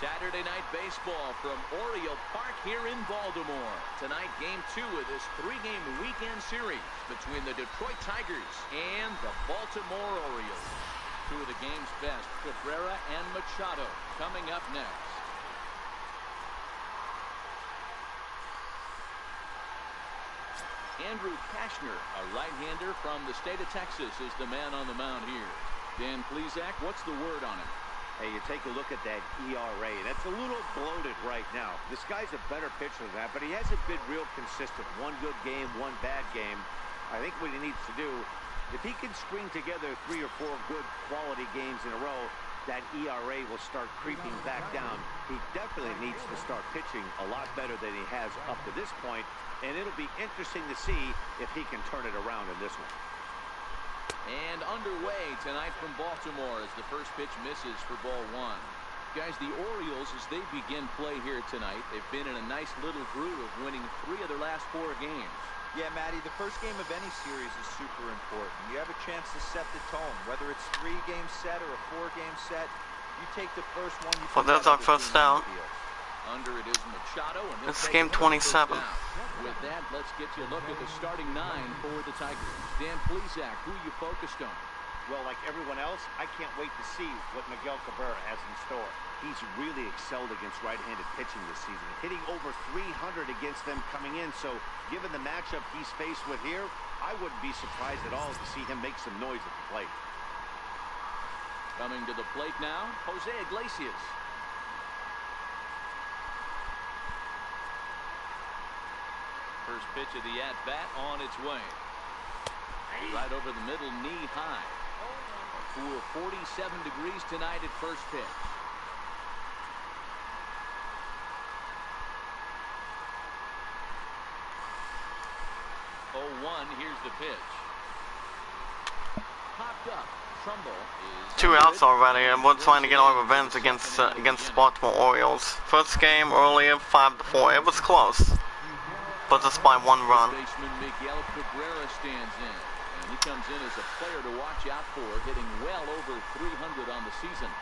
Saturday Night Baseball from Oriole Park here in Baltimore. Tonight, Game 2 of this 3-game weekend series between the Detroit Tigers and the Baltimore Orioles. Two of the game's best, Cabrera and Machado, coming up next. Andrew Kashner, a right-hander from the state of Texas, is the man on the mound here. Dan Plesac, what's the word on him? Hey, you take a look at that ERA. That's a little bloated right now. This guy's a better pitcher than that, but he hasn't been real consistent. One good game, one bad game. I think what he needs to do, if he can string together 3 or 4 good quality games in a row, that ERA will start creeping back down. He definitely needs to start pitching a lot better than he has up to this point, and it'll be interesting to see if he can turn it around in this one. And underway tonight from Baltimore as the first pitch misses for ball 1. Guys, the Orioles, as they begin play here tonight, they've been in a nice little groove of winning 3 of their last 4 games. Yeah, Matty, the first game of any series is super important. You have a chance to set the tone, whether it's 3-game set or a 4-game set. You take the first one. Well, that's our first down. Under it is Machado, and this is game 27. With that, let's get you a look at the starting 9 for the Tigers. Dan Plesac, who you focused on? Well, like everyone else, I can't wait to see what Miguel Cabrera has in store. He's really excelled against right-handed pitching this season, hitting over 300 against them coming in. So, given the matchup he's faced with here, I wouldn't be surprised at all to see him make some noise at the plate. Coming to the plate now, Jose Iglesias. First pitch of the at-bat on its way. Right over the middle, knee high. A cool 47 degrees tonight at first pitch. Oh, 1, here's the pitch. Popped up. Trumbull is 2 outs already, and we're trying to get our revenge against the Baltimore Orioles. First game earlier, 5-4. It was close, but just by 1 run. Baseman Miguel Cabrera stands in, and he comes in as a player to watch out for, hitting well over 300 on the season.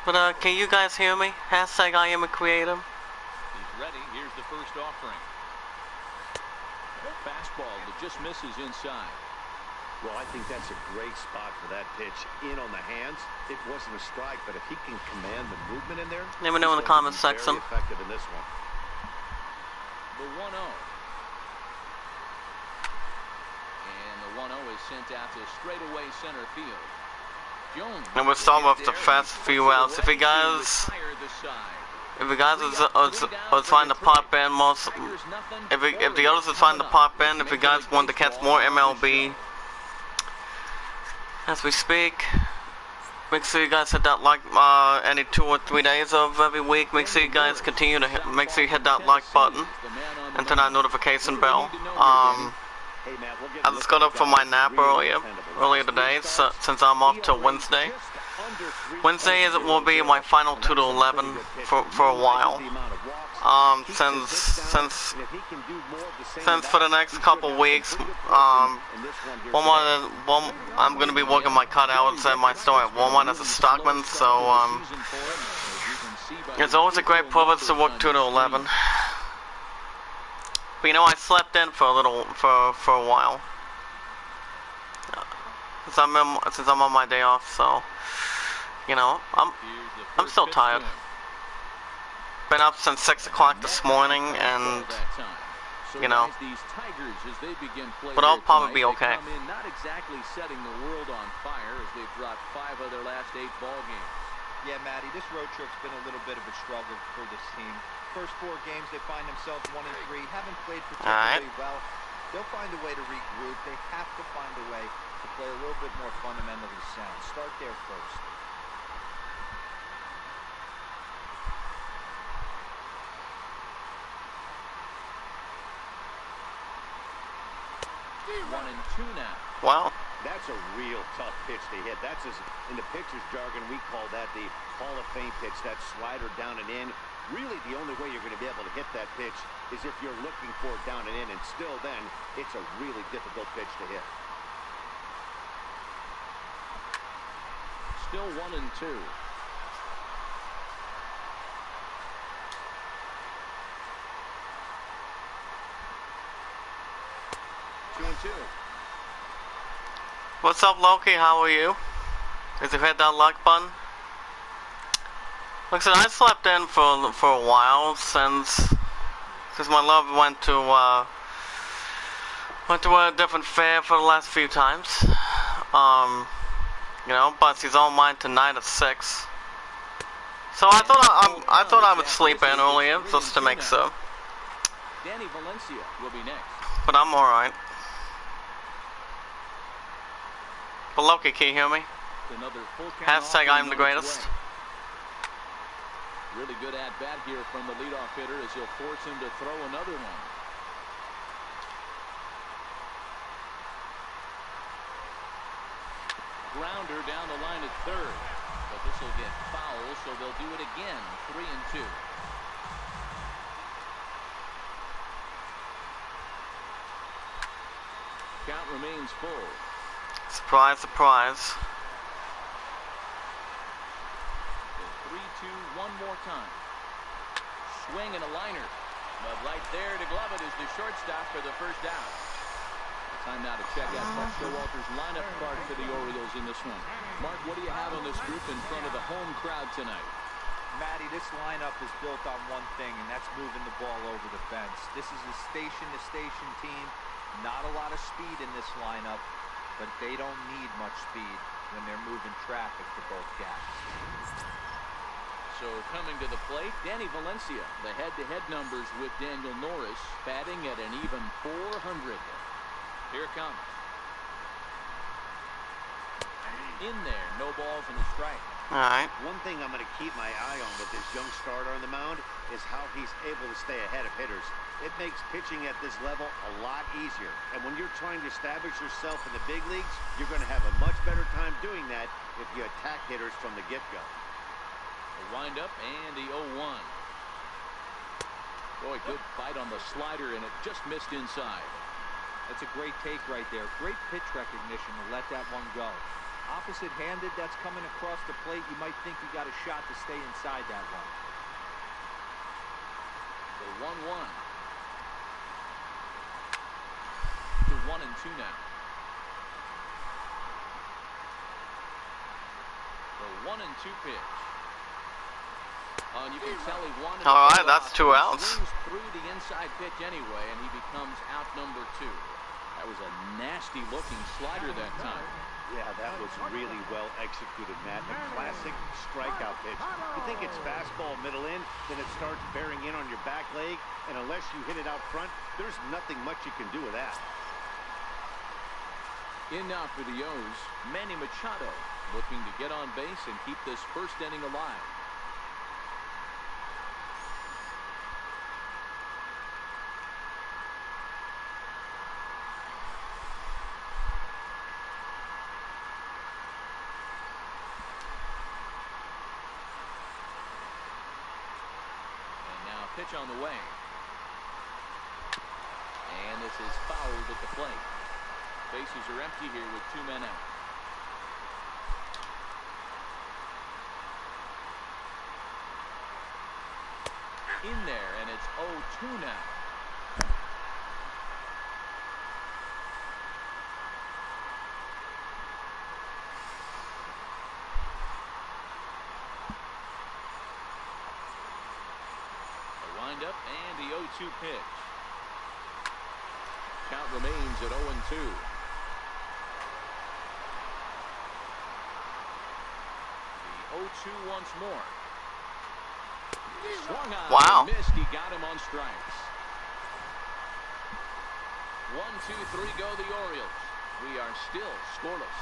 But can you guys hear me? Hashtag I am a creator. He's ready. Here's the first offering. Fastball that just misses inside. Well, I think that's a great spot for that pitch. In on the hands. It wasn't a strike, but if he can command the movement in there, let me know in the comments section. Very effective in this one. The 1-0. And the 1-0 is sent out to straightaway center field. Jones. And we'll start with the fast few outs. If you guys are trying to pop in if the others are trying to pop in, if you guys want to catch more MLB as we speak, make sure you guys hit that like any 2 or 3 days of every week. Make sure you guys continue to hit that like button and turn that notification bell. I just got up from my nap earlier today, so, since I'm off till Wednesday. Wednesday will be my final 2 to 11 for a while. Since for the next couple weeks, I'm going to be working my cutouts at my store at Walmart as a stockman. So it's always a great privilege to work 2 to 11. But you know, I slept in for a while. Since I'm on my day off, so you know, I'm still tired. Been up since 6 o'clock this morning, and you know, but I'll probably be okay. Not exactly setting the world on fire as they've dropped 5 of their last 8 ball games. Yeah, Matty, this road trip's been a little bit of a struggle for this team. First 4 games, they find themselves 1-3. Haven't played particularly well. They'll find a way to regroup. They have to find a way to play a little bit more fundamentally sound. Start there first. One and 2 now. Wow. That's a real tough pitch to hit. That's in the pitcher's jargon, we call that the Hall of Fame pitch. That slider down and in. Really, the only way you're going to be able to hit that pitch is if you're looking for it down and in, and still then, it's a really difficult pitch to hit. still 1-2. 2-2. What's up, Loki? How are you? Did you hit that like button? Like I said, I slept in for a while since my love went to a different fair for the last few times. You know, but she's all mine tonight at 6. So I thought I would sleep in earlier just to make sure. Danny Valencia will be next. But I'm all right. But Loki, can you hear me? Hashtag I'm the greatest. Really good at bat here from the leadoff hitter as he'll force him to throw another one. Grounder down the line at third, but this will get foul, so they'll do it again. 3-2. Count remains full. Surprise, surprise. 3-2, one more time. Swing and a liner. But right there to glove it is the shortstop for the first out. Time now to check out Mark Showalter's lineup card for the Orioles in this one. Mark, what do you have on this group in front of the home crowd tonight? Matty, this lineup is built on one thing, and that's moving the ball over the fence. This is a station-to-station team. Not a lot of speed in this lineup, but they don't need much speed when they're moving traffic to both gaps. So coming to the plate, Danny Valencia. The head-to-head numbers with Daniel Norris, batting at an even .400. Here it comes. In there, no balls and a strike. All right. One thing I'm going to keep my eye on with this young starter on the mound is how he's able to stay ahead of hitters. It makes pitching at this level a lot easier. And when you're trying to establish yourself in the big leagues, you're going to have a much better time doing that if you attack hitters from the get-go. The windup and the 0-1. Boy, good fight on the slider, and it just missed inside. That's a great take right there. Great pitch recognition to let that one go. Opposite-handed, that's coming across the plate. You might think you got a shot to stay inside that one. The 1-1. To 1-2 now. The 1-2 pitch. And you can tell he wanted. All right, that's 2 outs. Swings through the inside pitch anyway, and he becomes out number 2. That was a nasty-looking slider that time. Yeah, that was really well executed, Matt. A classic strikeout pitch. You think it's fastball middle in, then it starts bearing in on your back leg, and unless you hit it out front, there's nothing much you can do with that. In now for the O's, Manny Machado, looking to get on base and keep this first inning alive. Pitch on the way. And this is fouled at the plate. Bases are empty here with 2 men out. In there, and it's 0-2 now. Up and the 0-2 pitch. Count remains at 0-2. The 0-2 once more. Swung on. Wow. Missed. He got him on strikes. 1, 2, 3 go the Orioles. We are still scoreless.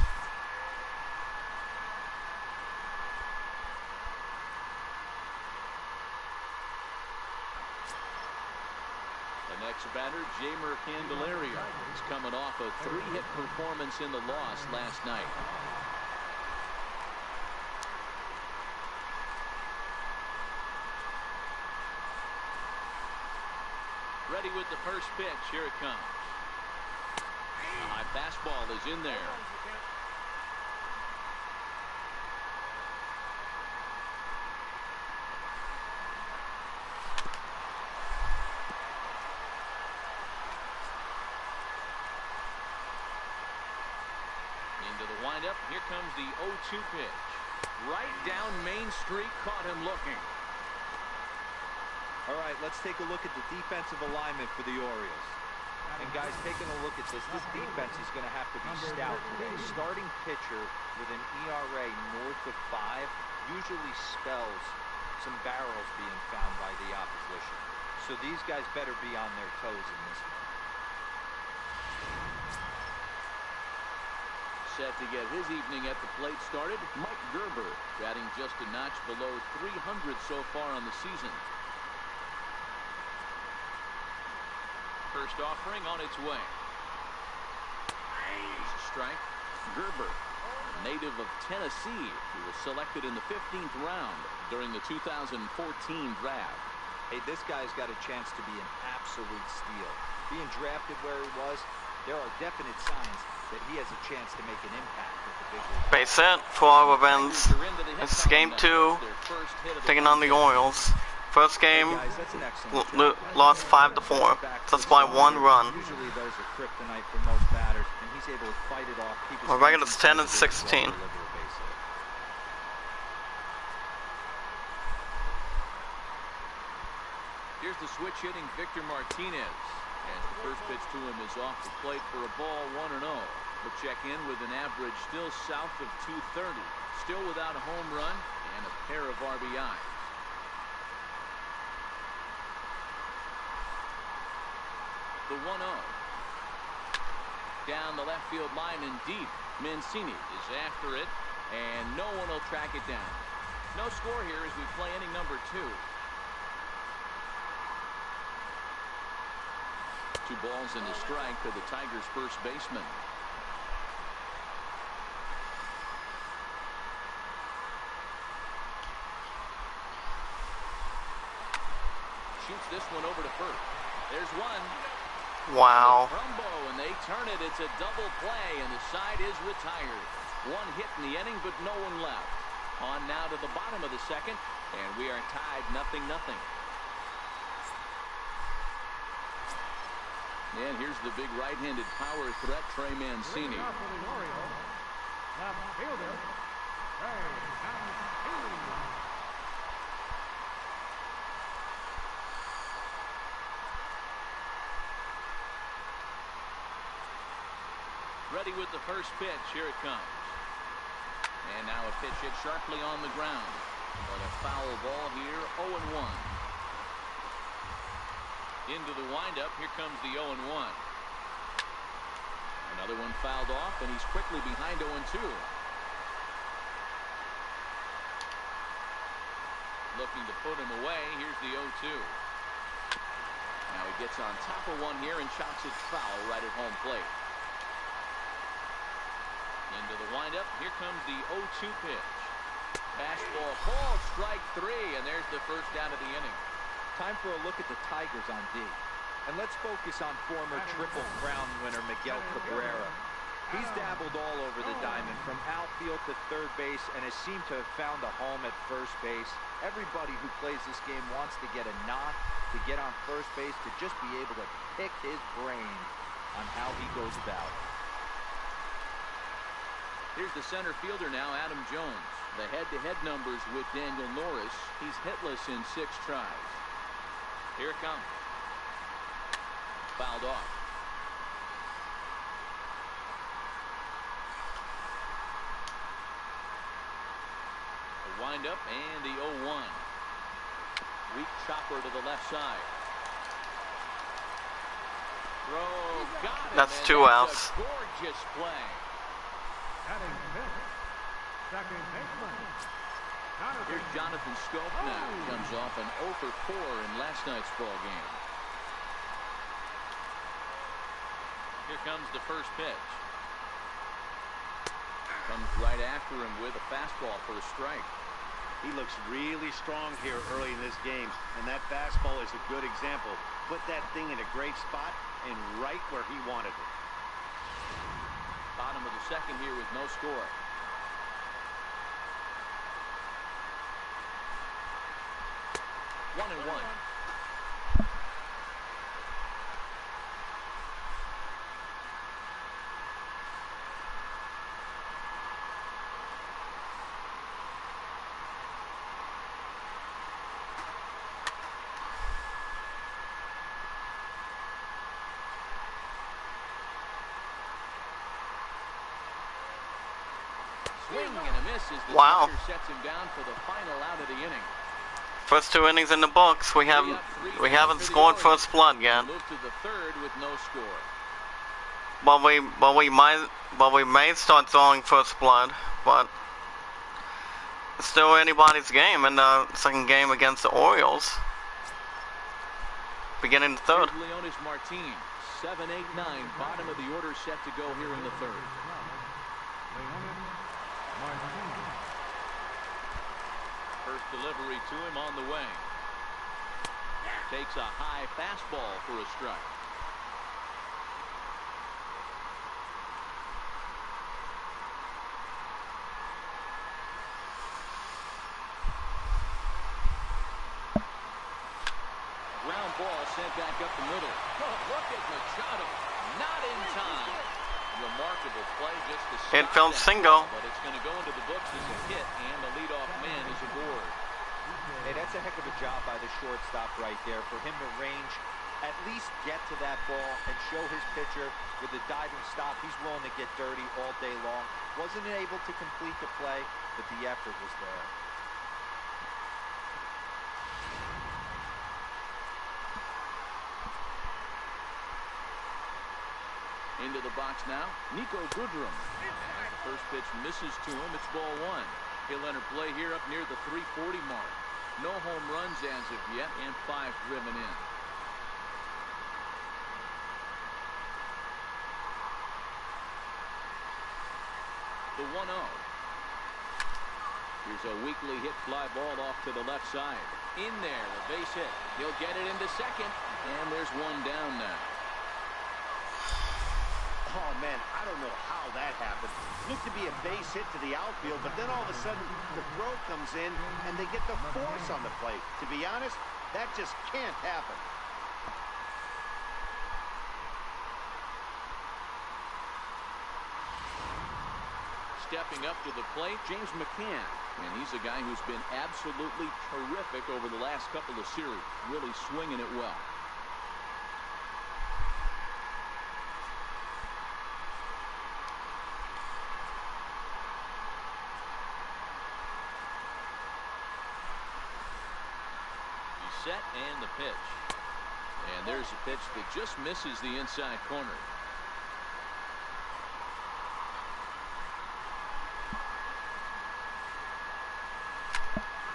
Next batter, Jamer Candelario. He's coming off a 3-hit performance in the loss last night. Ready with the first pitch. Here it comes. A high fastball is in there. wind up, here comes the 0-2 pitch. Right down Main Street, caught him looking. All right, let's take a look at the defensive alignment for the Orioles. And guys, taking a look at this defense is going to have to be stout today. Starting pitcher with an ERA north of 5 usually spells some barrels being found by the opposition. So these guys better be on their toes in this one. Set to get his evening at the plate started, Mike Gerber, batting just a notch below 300 so far on the season. First offering on its way. It's a strike. Gerber, a native of Tennessee, who was selected in the 15th round during the 2014 draft. Hey, this guy's got a chance to be an absolute steal. Being drafted where he was, there are definite signs that he has a chance to make an impact with the big league. Base hit for our events. It's game 2, taking on the Orioles. First game, lost 5-4. That's by 1 run. Usually those are kryptonite for most batters, and he's able to fight it off. Our record is 10-16. Here's the switch hitting Victor Martinez. And the first pitch to him is off the plate for a ball 1-0. He'll check in with an average still south of 230. Still without a home run and a pair of RBIs. The 1-0. Down the left field line and deep. Mancini is after it, and no one will track it down. No score here as we play inning number 2. 2 balls and a strike to the Tigers' first baseman. Shoots this one over to first. There's one. Wow. Rumbo, and they turn it. It's a double play, and the side is retired. 1 hit in the inning, but no one left. On now to the bottom of the second, and we are tied 0-0. And here's the big right-handed power threat, Trey Mancini. Ready with the first pitch. Here it comes. And now a pitch hit sharply on the ground. But a foul ball here, 0-1. Into the windup. Here comes the 0-1. Another one fouled off, and he's quickly behind 0-2. Looking to put him away. Here's the 0-2. Now he gets on top of one here and chops it foul right at home plate. Into the windup. Here comes the 0-2 pitch. Fastball called, strike 3, and there's the first down of the inning. Time for a look at the Tigers on D. And let's focus on former Triple Crown winner Miguel Cabrera. He's dabbled all over the diamond, from outfield to third base, and has seemed to have found a home at first base. Everybody who plays this game wants to get a knock, to get on first base, to just be able to pick his brain on how he goes about it. Here's the center fielder now, Adam Jones. The head-to-head numbers with Daniel Norris. He's hitless in 6 tries. Here it comes. Fouled off. The windup and the 0-1. Weak chopper to the left side. Throw, got it. That's 2 outs. A gorgeous play. Here's Jonathan Scope now. Comes off an 0 for 4 in last night's ball game. Here comes the first pitch. Comes right after him with a fastball for a strike. He looks really strong here early in this game, and that fastball is a good example. Put that thing in a great spot and right where he wanted it. Bottom of the second here with no score. One and one. Swing and a miss as the Wow. catcher sets him down for the final out of the inning. First 2 innings in the books. We haven't scored first blood yet. Move to the third with no score. But we may start drawing first blood, but it's still anybody's game in the second game against the Orioles. Beginning the third. Here's Leonis Martin, 7, 8, 9, bottom of the order set to go here in the third. First delivery to him on the way. Takes a high fastball for a strike. Ground ball sent back up the middle. Oh, look at Machado. Not in time. Remarkable play just to stop Infield that single. ball, but it's going to go into the books as a hit, and the leadoff man is aboard. Hey, that's a heck of a job by the shortstop right there. For him to range, at least get to that ball and show his pitcher with a diving stop. He's willing to get dirty all day long. Wasn't able to complete the play, but the effort was there. Into the box now, Nico Goodrum. As the first pitch misses to him, it's ball one. He'll enter play here up near the 340 mark. No home runs as of yet, and 5 driven in. The 1-0. Here's a weakly hit fly ball off to the left side. In there, a base hit. He'll get it into second, and there's one down now. Oh, man, I don't know how that happened. Looked to be a base hit to the outfield, but then all of a sudden the throw comes in and they get the force on the plate. To be honest, that just can't happen. Stepping up to the plate, James McCann. And he's a guy who's been absolutely terrific over the last couple of series. Really swinging it well. Set and the pitch. And there's a pitch that just misses the inside corner.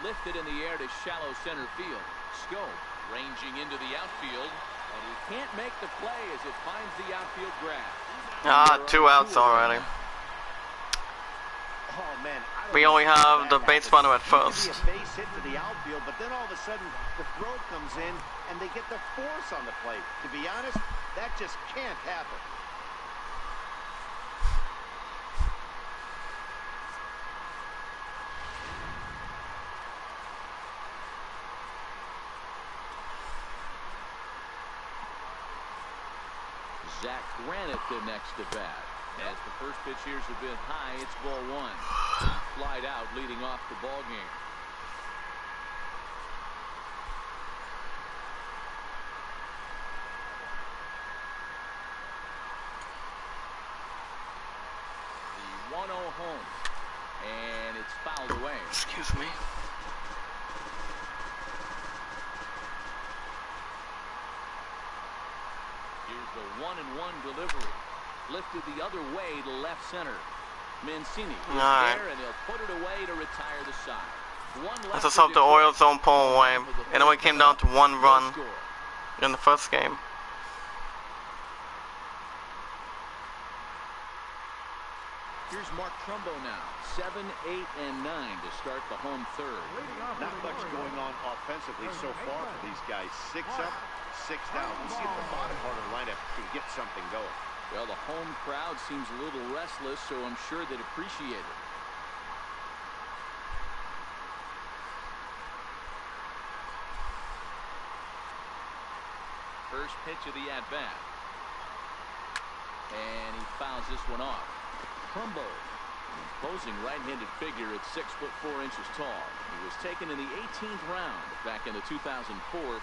Lifted in the air to shallow center field. Scope ranging into the outfield, and he can't make the play as it finds the outfield grab. 2 outs already. Oh, man, We only have the base runner at first. A base hit to the outfield, but then all of a sudden the throw comes in and they get the force on the plate. To be honest, that just can't happen. Zach Granite the next to bat. As the first pitch here's a bit high, it's ball one. Flied out, leading off the ball game. The 1-0 home, and it's fouled away. Excuse me. Here's the 1-1 delivery. Lifted the other way to left center. Mancini is there, and he'll put it away to retire the side. Let's just hope the Orioles don't pull away. It only came down to 1 run in the first game. Here's Mark Trumbo now. 7, 8, and 9 to start the home third. Not much going on offensively so far for these guys. 6 up, 6 down. We'll see if the bottom part of the lineup can get something going. Well, the home crowd seems a little restless, so I'm sure they'd appreciate it. First pitch of the at-bat. And he fouls this one off. Trumbo, imposing right-handed figure at 6'4" tall. He was taken in the 18th round back in the 2004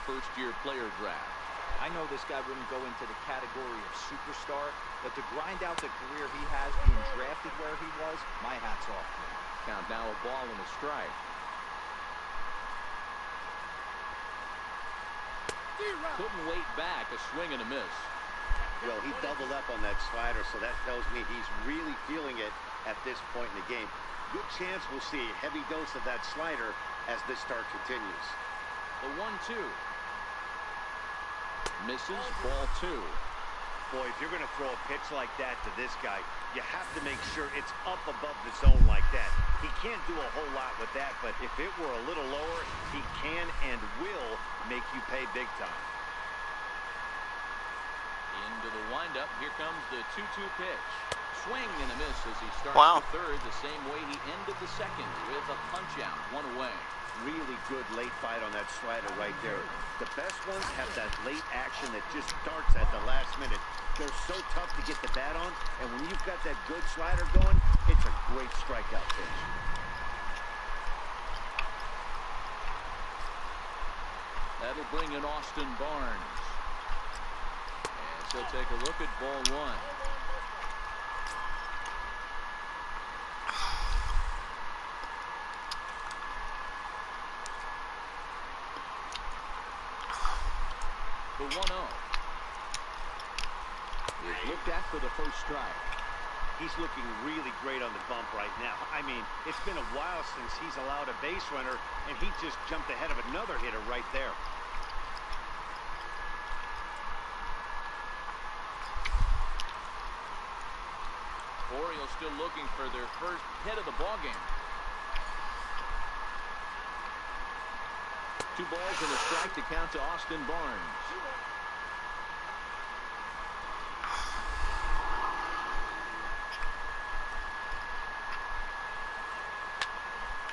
first-year player draft. I know this guy wouldn't go into the category of superstar, but to grind out the career he has being drafted expected where he was, my hat's off to him. Count now a ball and a strike. Couldn't wait back, a swing and a miss. Well, he doubled up on that slider, so that tells me he's really feeling it at this point in the game. Good chance we'll see a heavy dose of that slider as this start continues. The 1-2. Misses, ball 2. Boy, if you're going to throw a pitch like that to this guy, you have to make sure it's up above the zone like that. He can't do a whole lot with that, but if it were a little lower, he can and will make you pay big time. Into the windup, here comes the 2-2 pitch. Swing and a miss as he starts the third the same way he ended the second with a punch-out, 1 away. Really good late fight on that slider right there. The best ones have that late action that just starts at the last minute. They're so tough to get the bat on, and when you've got that good slider going, it's a great strikeout pitch. That'll bring in Austin Barnes. And so take a look at ball 1. The 1-0 is looked at for the first strike. He's looking really great on the bump right now. I mean, it's been a while since he's allowed a base runner, and he just jumped ahead of another hitter right there. Orioles still looking for their first hit of the ballgame. 2 balls and a strike to count to Austin Barnes.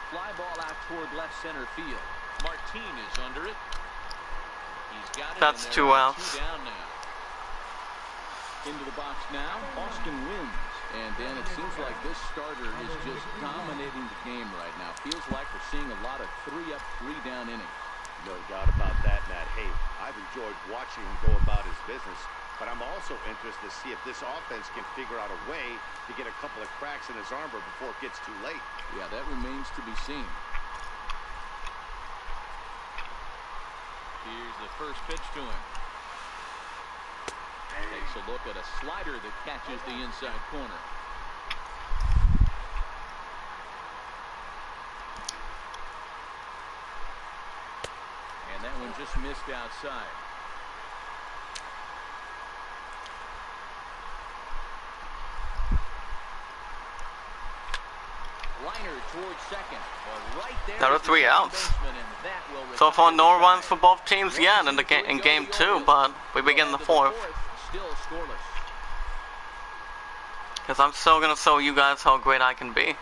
Fly ball out toward left center field. Martin is under it. He's got it. That's 2 outs. 2 down now. Into the box now, Austin wins. And Dan, it seems like this starter is just dominating the game right now. Feels like we're seeing a lot of 3-up, 3-down innings. No doubt about that, Matt. Hey, I've enjoyed watching him go about his business, but I'm also interested to see if this offense can figure out a way to get a couple of cracks in his armor before it gets too late. Yeah, that remains to be seen. Here's the first pitch to him. Takes a look at a slider that catches the inside corner. And that one just missed outside. Liner towards second. Well, right there. There are 3 outs. So far, no runs for both teams yet in game 2, but we begin the 4th. Still scoreless. Because I'm still going to show you guys how great I can be.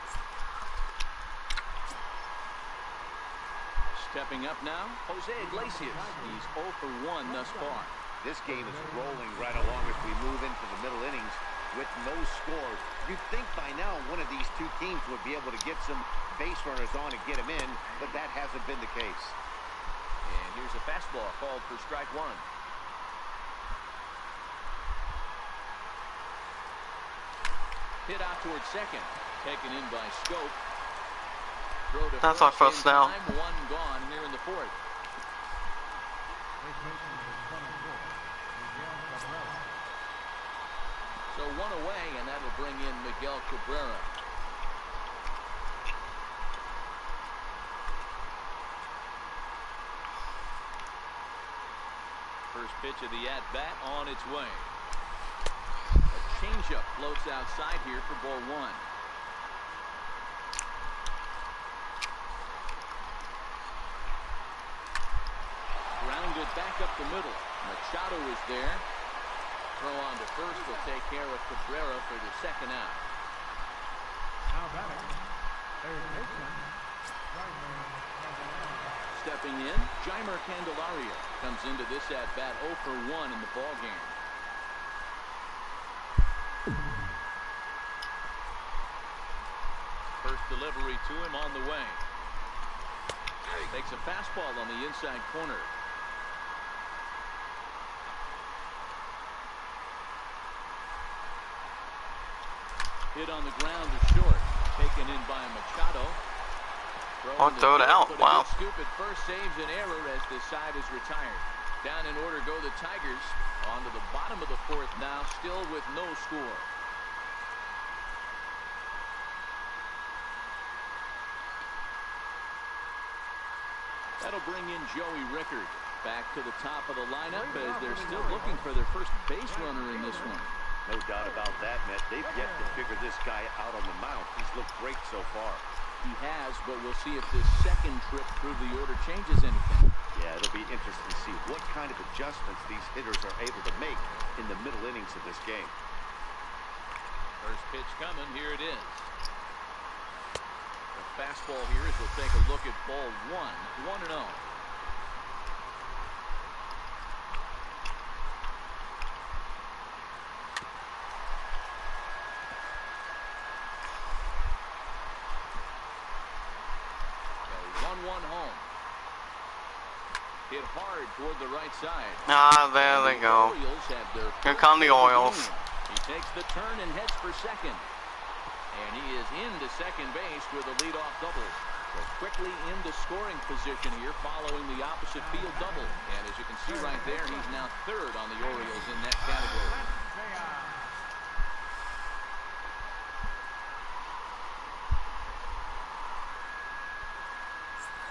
Stepping up now, Jose Iglesias. He's 0 for 1 thus far. This game is rolling right along as we move into the middle innings with no scores. You'd think by now one of these 2 teams would be able to get some base runners on and get them in, but that hasn't been the case. And here's a fastball called for strike 1. Hit out towards second. Taken in by Scope. That's our first down. 1 gone here in the 4th. So 1 away, and that'll bring in Miguel Cabrera. First pitch of the at-bat on its way. Changeup floats outside here for ball 1. Grounded back up the middle. Machado is there. Throw on to first will take care of Cabrera for the 2nd out. Now batting, third baseman. Stepping in, Jeimer Candelario comes into this at-bat 0 for 1 in the ballgame. First delivery to him on the way. Takes a fastball on the inside corner. Hit on the ground to short. Taken in by Machado. Or throw it out. Wow. Scoop at first, saves an error as the side is retired. Down in order go the Tigers. On to the bottom of the fourth now, still with no score. That'll bring in Joey Rickard back to the top of the lineup as they're still looking for their first base runner in this one. No doubt about that, Matt. They've yet to figure this guy out on the mound. He's looked great so far. He has, but we'll see if this second trip through the order changes anything. Yeah, it'll be interesting to see what kind of adjustments these hitters are able to make in the middle innings of this game. First pitch coming. Here it is. The fastball here as we'll take a look at ball one. 1-0. Home. Hit hard toward the right side. Ah, there they go. Here come the Orioles. He takes the turn and heads for second. And he is into second base with a leadoff double. So quickly into scoring position here following the opposite field double. And as you can see right there, he's now third on the Orioles in that category.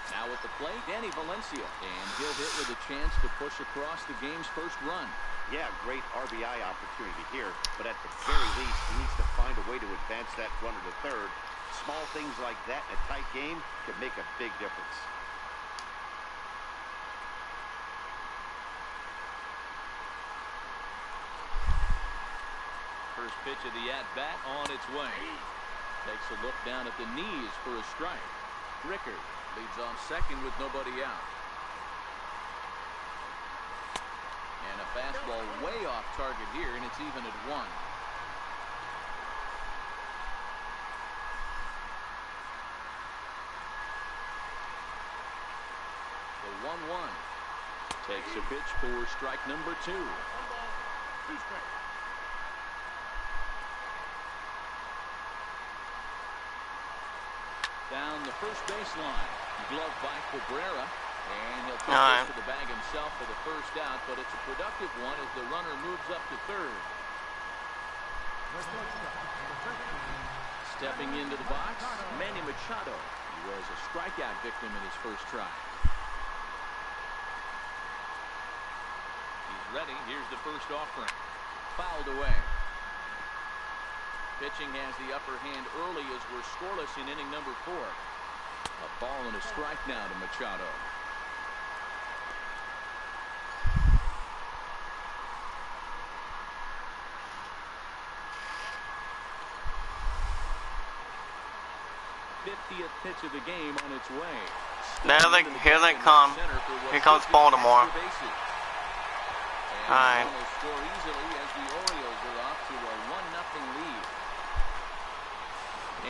Now at the plate, Danny Valencia, and he'll hit with a chance to push across the game's first run. Yeah, great RBI opportunity here, but at the very least, he needs to find a way to advance that runner to third. Small things like that in a tight game can make a big difference. First pitch of the at-bat on its way. Takes a look down at the knees for a strike. Rickard leads off second with nobody out. And a fastball way off target here, and it's even at 1. The 1-1. Takes a pitch for strike number 2. Down the first baseline. Glove by Cabrera. And he'll take this to the bag himself for the first out, but it's a productive one as the runner moves up to third. Stepping into the box, Manny Machado. He was a strikeout victim in his first try. He's ready. Here's the first offering. Fouled away. Pitching has the upper hand early as we're scoreless in inning number 4. A ball and a strike now to Machado. Pitch of the game on its way. Here they come. Here comes Baltimore. All right. Score easily as the Orioles are off to a 1-0 lead.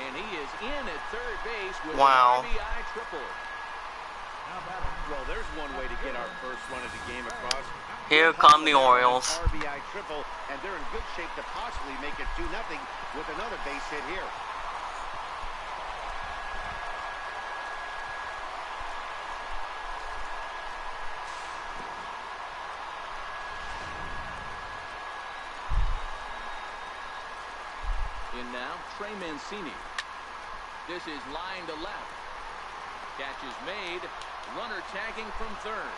And he is in at third base with an RBI triple. Well, there's one way to get our first run of the game across. Here come the Orioles. RBI triple, and they're in good shape to possibly make it 2-0 with another base hit here. In now, Trey Mancini. This is line to left. Catch is made. Runner tagging from third.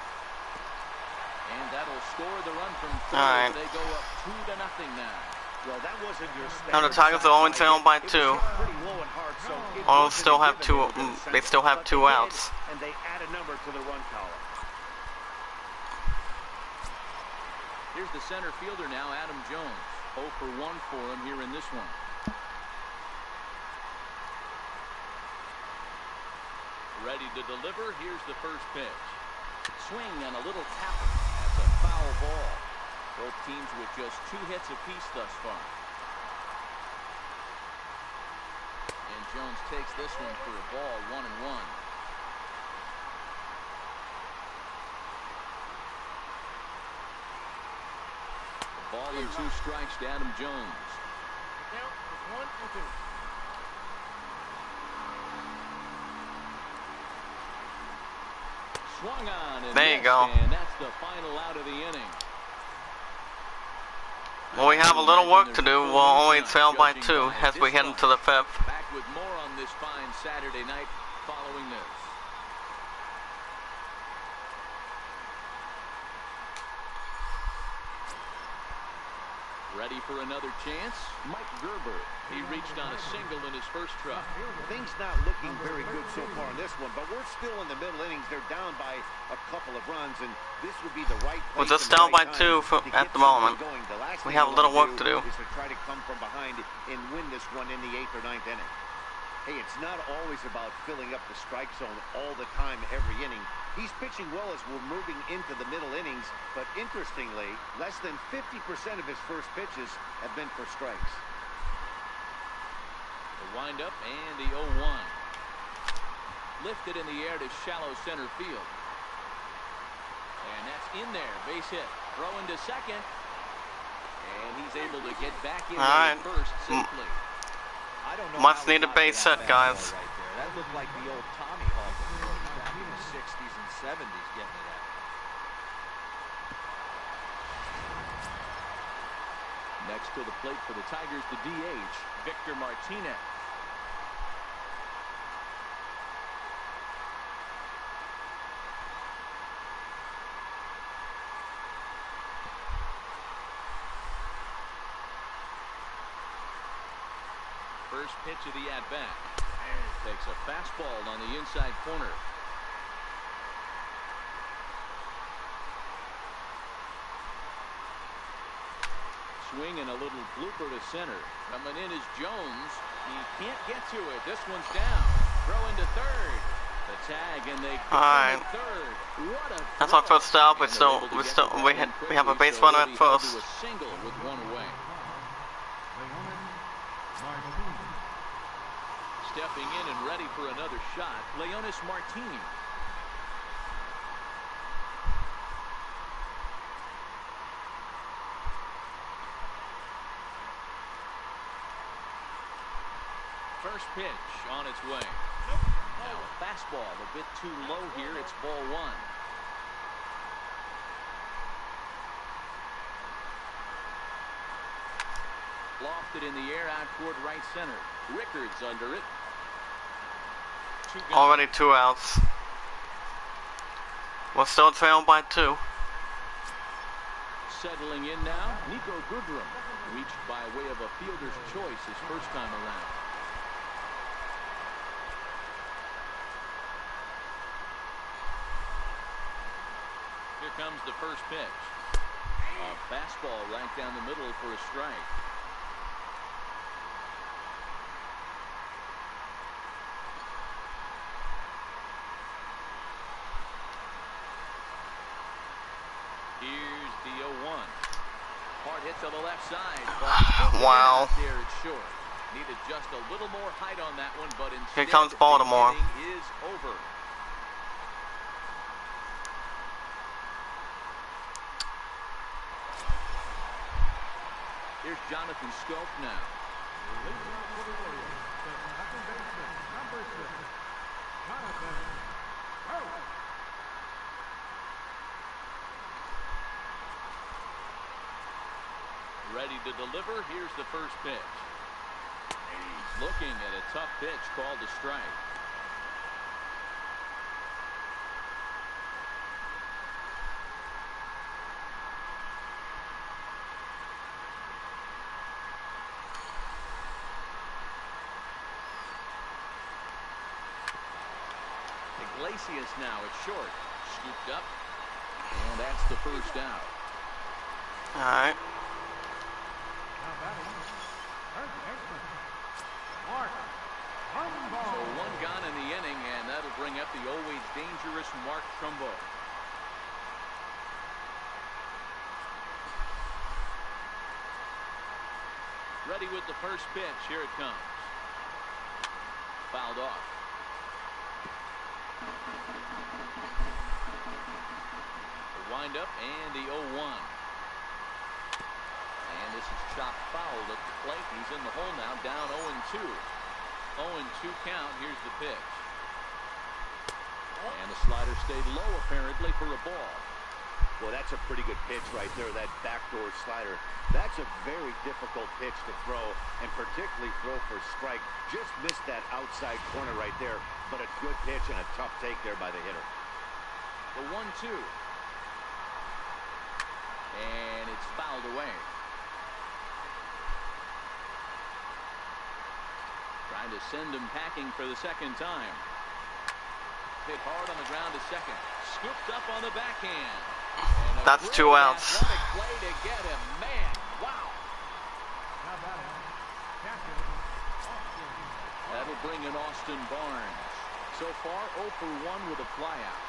And that'll score the run from third. All right. They go up 2-0 now. Well, that wasn't your Now the Tigers are only down by 2. Pretty low and hard, so Orioles still have 2. They still have 2 outs. And they add a number to the run column. Here's the center fielder now, Adam Jones. 0 for 1 for him here in this one. Ready to deliver. Here's the first pitch. Swing and a little tapper. That's a foul ball. Both teams with just 2 hits apiece thus far. And Jones takes this one for a ball, 1-1. Ball and 2 strikes to Adam Jones. 1-2. Swung on and there you go. And that's the final out of the inning. Well, we have a little work to do. We'll only trail by 2 as we head into the 5th. Back with more on this fine Saturday night following this. Ready for another chance? Mike Gerber. He reached on a single in his first try. Things not looking very good so far in this one, but we're still in the middle innings. They're down by a couple of runs, and this would be the right place. We're just down by 2 at the moment. We have a little work to do. Is to try to come from behind and win this one in the 8th or 9th inning. Hey, it's not always about filling up the strike zone all the time, every inning. He's pitching well as we're moving into the middle innings, but interestingly, less than 50% of his first pitches have been for strikes. The windup and the 0-1. Lifted in the air to shallow center field. And that's in there, base hit. Throwing to second. And he's able to get back in first safely. I don't know. Much needed base hit, guys. Right there. That looked like the old Tommy Hawk back in the 60s and 70s getting it at. Next to the plate for the Tigers, the DH, Victor Martinez. First pitch of the at-bat. Takes a fastball on the inside corner. Swing and a little blooper to center. Coming in is Jones. He can't get to it. This one's down. Throw into third. The tag and they Alright. third. What a That's our first stop. We have a base runner at first. A single with one away. Stepping in and ready for another shot, Leonis Martin. First pitch on its way. Now a fastball a bit too low here. It's ball 1. Lofted in the air out toward right center. Rickards under it. Already 2 outs. We're still trailing by 2. Settling in now, Nico Goodrum. Reached by way of a fielder's choice his first time around. Here comes the first pitch. A fastball right down the middle for a strike. Here's the 0-1. Hard hit to the left side. Wow. There it's short. Needed just a little more height on that one, but instead Here comes Baltimore. the inning is over. Here's Jonathan Scope now. Leading off for the Warriors, the second baseman, number 6, Jonathan Scope. Ready to deliver. Here's the first pitch. Looking at a tough pitch called a strike. Iglesias now at short. Scooped up. And that's the first out. Alright. Now batting, third baseman, Mark Trumbo. So one gone in the inning, and that'll bring up the always dangerous Mark Trumbo. Ready with the first pitch. Here it comes. Fouled off. The windup and the 0-1. And this is chopped foul at the plate. He's in the hole now, down 0-2. 0-2 count. Here's the pitch. And the slider stayed low apparently for a ball. Well, that's a pretty good pitch right there, that backdoor slider. That's a very difficult pitch to throw, and particularly throw for strike. Just missed that outside corner right there, but a good pitch and a tough take there by the hitter. The 1-2. And it's fouled away. Trying to send him packing for the second time. Hit hard on the ground to second. Scooped up on the backhand. That's 2 outs. Play to get him. Man, wow. Now batting, catcher, Austin. That'll bring in Austin Barnes. So far, 0 for 1 with a flyout.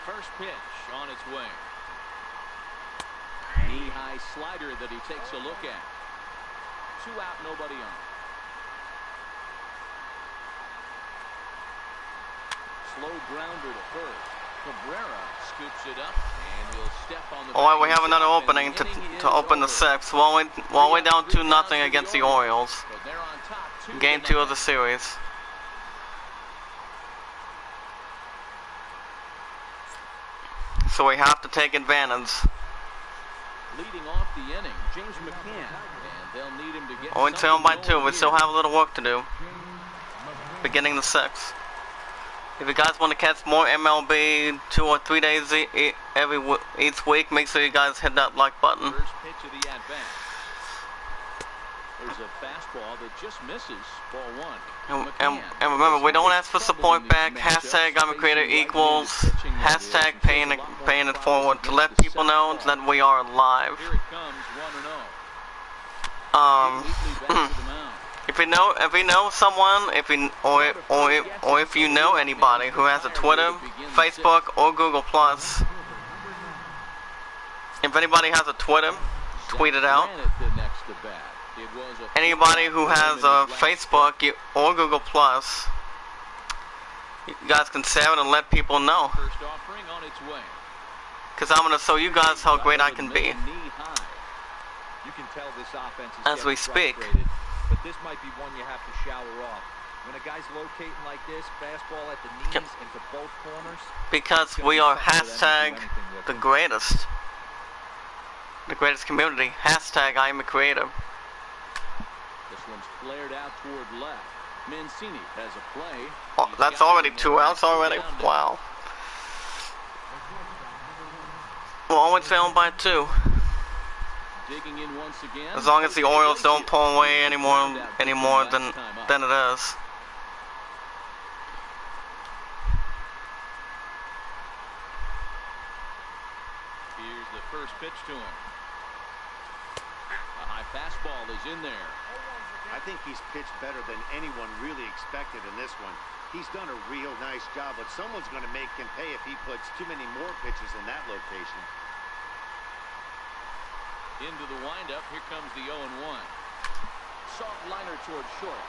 First pitch on its way. Knee-high slider that he takes a look at. 2 out, nobody on. Slow grounder to first. Cabrera scoops it up, and he'll step on the. Alright, we have another opening to open the 6th. While we're down 2-0 against the Orioles. Game 2 of the series. So we have to take advantage. Leading off the inning, James McCann, and they'll need him to get. 0-2 by 2. We still have a little work to do. Beginning the 6th. If you guys want to catch more MLB 2 or 3 days each week, make sure you guys hit that like button. First pitch of the at-bat. There's a fastball that just misses. Ball 1. And remember, we don't ask for support back. Hashtag I'm a creator equals. Hashtag paying it forward to let people know that we are live. Here it comes, 1-0. If you know someone, if you know anybody who has a Twitter, Facebook, or Google Plus, if anybody has a Twitter, tweet it out. Anybody who has a Facebook or Google Plus, you guys can share it and let people know. First offering on its way. Because I'm gonna show you guys how great I can be. You can tell this offense is as we speak. But this might be one you have to shower off. When a guy's locating like this, fastball at the knees into both corners. Because we are hashtag the greatest community. Hashtag I am a creator. This one's flared out toward left. Mancini has a play. Oh, that's already 2 outs already. Wow. We're always failing by 2. Digging in once again. As long as the Orioles don't pull away any more than it is. Here's the first pitch to him. A high fastball is in there. I think he's pitched better than anyone really expected in this one. He's done a real nice job, but someone's going to make him pay if he puts too many more pitches in that location. Into the windup. Here comes the 0-1. Soft liner towards short.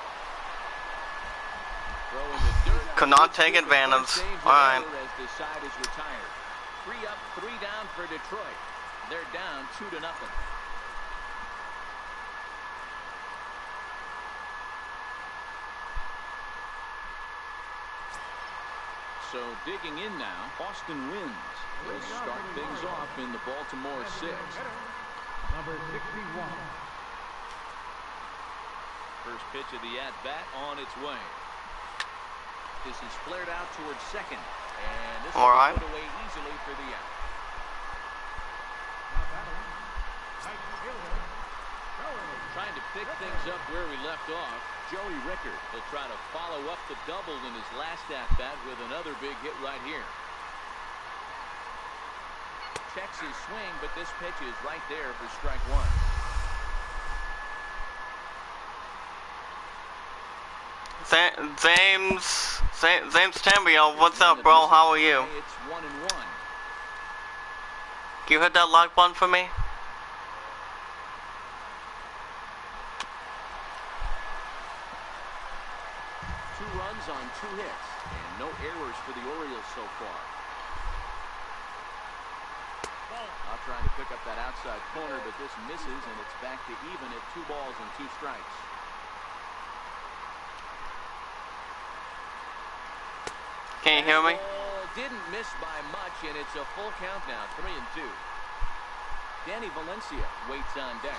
Throw in the dirt. Could not take advantage. All right. As the side is retired. 3 up, 3 down for Detroit. They're down 2-0. So digging in now, Austin Wynns will start things off in the Baltimore 6th. Number 61. First pitch of the at-bat on its way. This is flared out towards second. And this will be put away easily for the out. Now batting, right fielder, Joey. Trying to pick things up where we left off, Joey Rickard will try to follow up the double in his last at-bat with another big hit right here. Checks his swing, but this pitch is right there for strike 1. James Tambio, what's up, bro? How are you? It's 1-1. Can you hit that like button for me? Two runs on 2 hits, and no errors for the Orioles so far. trying to pick up that outside corner, but this misses, and it's back to even at 2 balls and 2 strikes. Can you hear me? Didn't miss by much, and it's a full count now, 3-2. Danny Valencia waits on deck.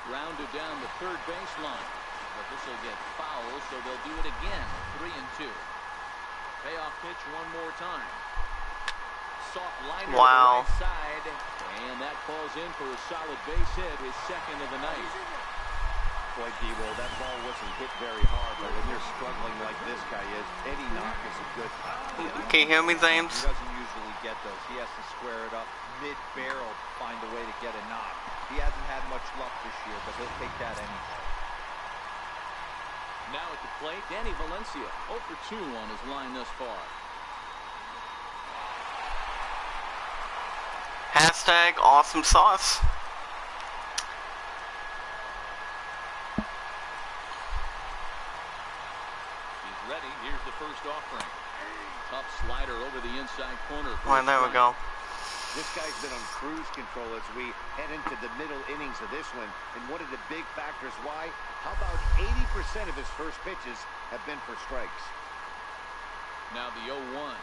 Rounded down the third baseline, but this will get foul, so they'll do it again. 3-2. Payoff pitch one more time. Soft liner to the right side, and that falls in for a solid base hit, his second of the night. Boy, D-Roll, that ball wasn't hit very hard, but when you're struggling like this guy is, any knock is a good knock. Can you hear me, James? He doesn't usually get those. He has to square it up mid-barrel to find a way to get a knock. He hasn't had much luck this year, but he'll take that anytime. Now at the plate, Danny Valencia, 0 for 2 on his line thus far. Hashtag awesome sauce. He's ready. Here's the first offering. Tough slider over the inside corner. Well, there we go. This guy's been on cruise control as we head into the middle innings of this one. And one of the big factors why, how about 80% of his first pitches have been for strikes? Now the 0-1.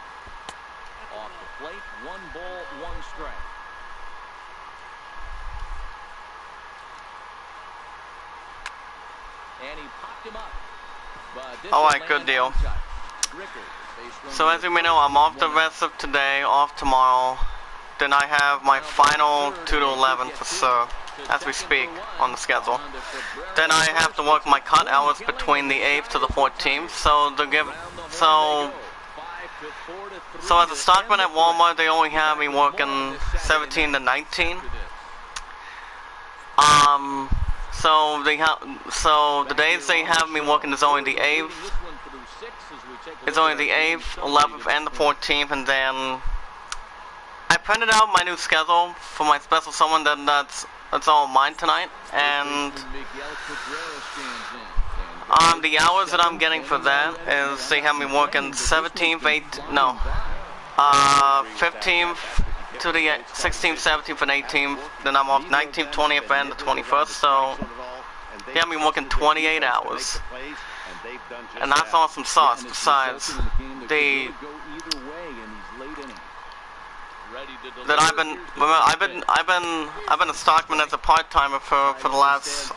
Off the plate, 1 ball, 1 strike. And he popped him up. Alright, good deal. So as you may know, I'm off the rest of today, off tomorrow. Then I have my final 2 to 11 for sure, as we speak, on the schedule. Then I have to work my cut hours between the 8th to the 14th. So as a stockman at Walmart, they only have me working 17 to 19. So the days they have me working is only the 8th. It's only the 8th, 11th, and the 14th, and then I printed out my new schedule for my special someone. That's all mine tonight, and the hours that I'm getting for that is they have me working 17th, 15th to the 16th, 17th, and 18th. Then I'm off 19th, 20th, and the 21st. So they have me working 28 hours, and that's awesome sauce. Besides that I've been a stockman as a part-timer for the last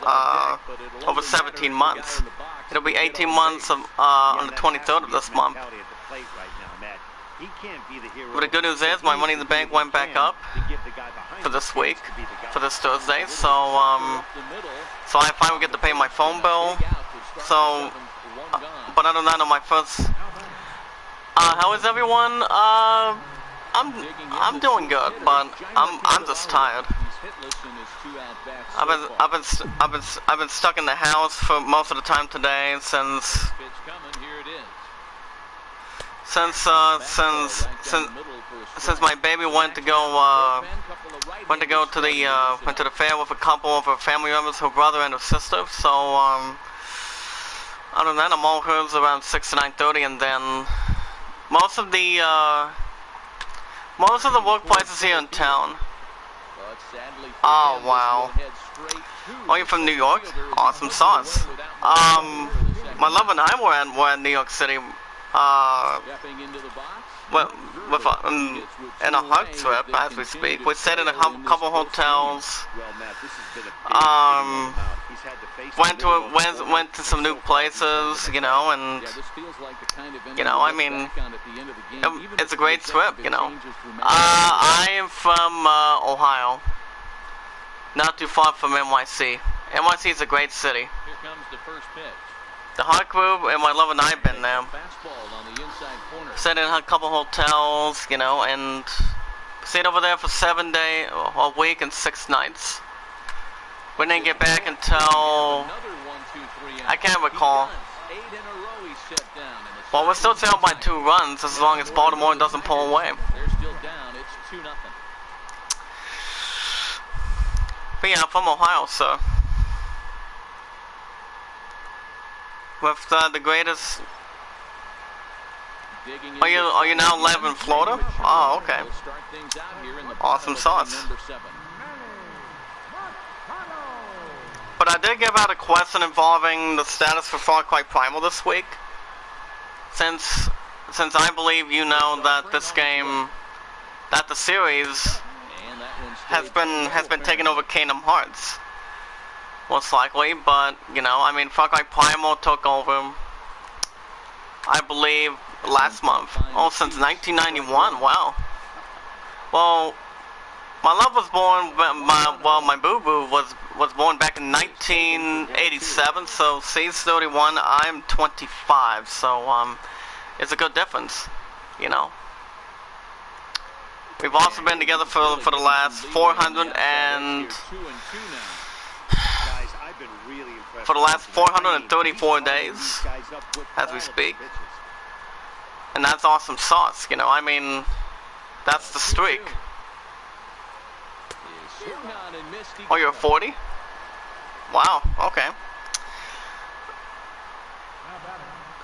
over 17 months. It'll be 18 months on the 23rd of this month. But the good news is my money in the bank went back up for this week, for this Thursday. So I finally get to pay my phone bill. So, but other than that, on my first, how is everyone? I'm doing good, but I'm just tired. I've been stuck in the house for most of the time today since my baby went to the fair with a couple of her family members, her brother and her sister. So other than that, I'm all hers around 6 to 9:30, and then most of the workplaces here in town. Oh wow! Oh, you're from New York? Awesome sauce. My love and I were in New York City. In a hug trip as we speak. We stayed in a couple hotels. Went to some new places, you know, and I mean, it's a great trip, you know. I am from Ohio, not too far from NYC. NYC is a great city. The Hot Group and my love and I have been there. Stayed in a couple hotels, you know, and stayed over there for 7 days, a week and 6 nights. We didn't get back until, I can't recall. Well, we're still down by 2 runs as long as Baltimore doesn't pull away. But yeah, I'm from Ohio, so. With the greatest Are you now live in Florida? Oh, okay. Awesome sauce. But I did give out a question involving the status for Far Cry Primal this week. Since I believe you know that this game, that the series has been taking over Kingdom Hearts, most likely. But you know, I mean, Far Cry Primal took over, I believe, last month. Oh, since 1991. Wow. Well, my love was born. My boo-boo was born back in 1987. So she's 31. I'm 25. So it's a good difference, you know. We've also been together for the last 434 days as we speak. And that's awesome sauce, you know. I mean, that's the streak. Oh, you're 40? Wow, okay.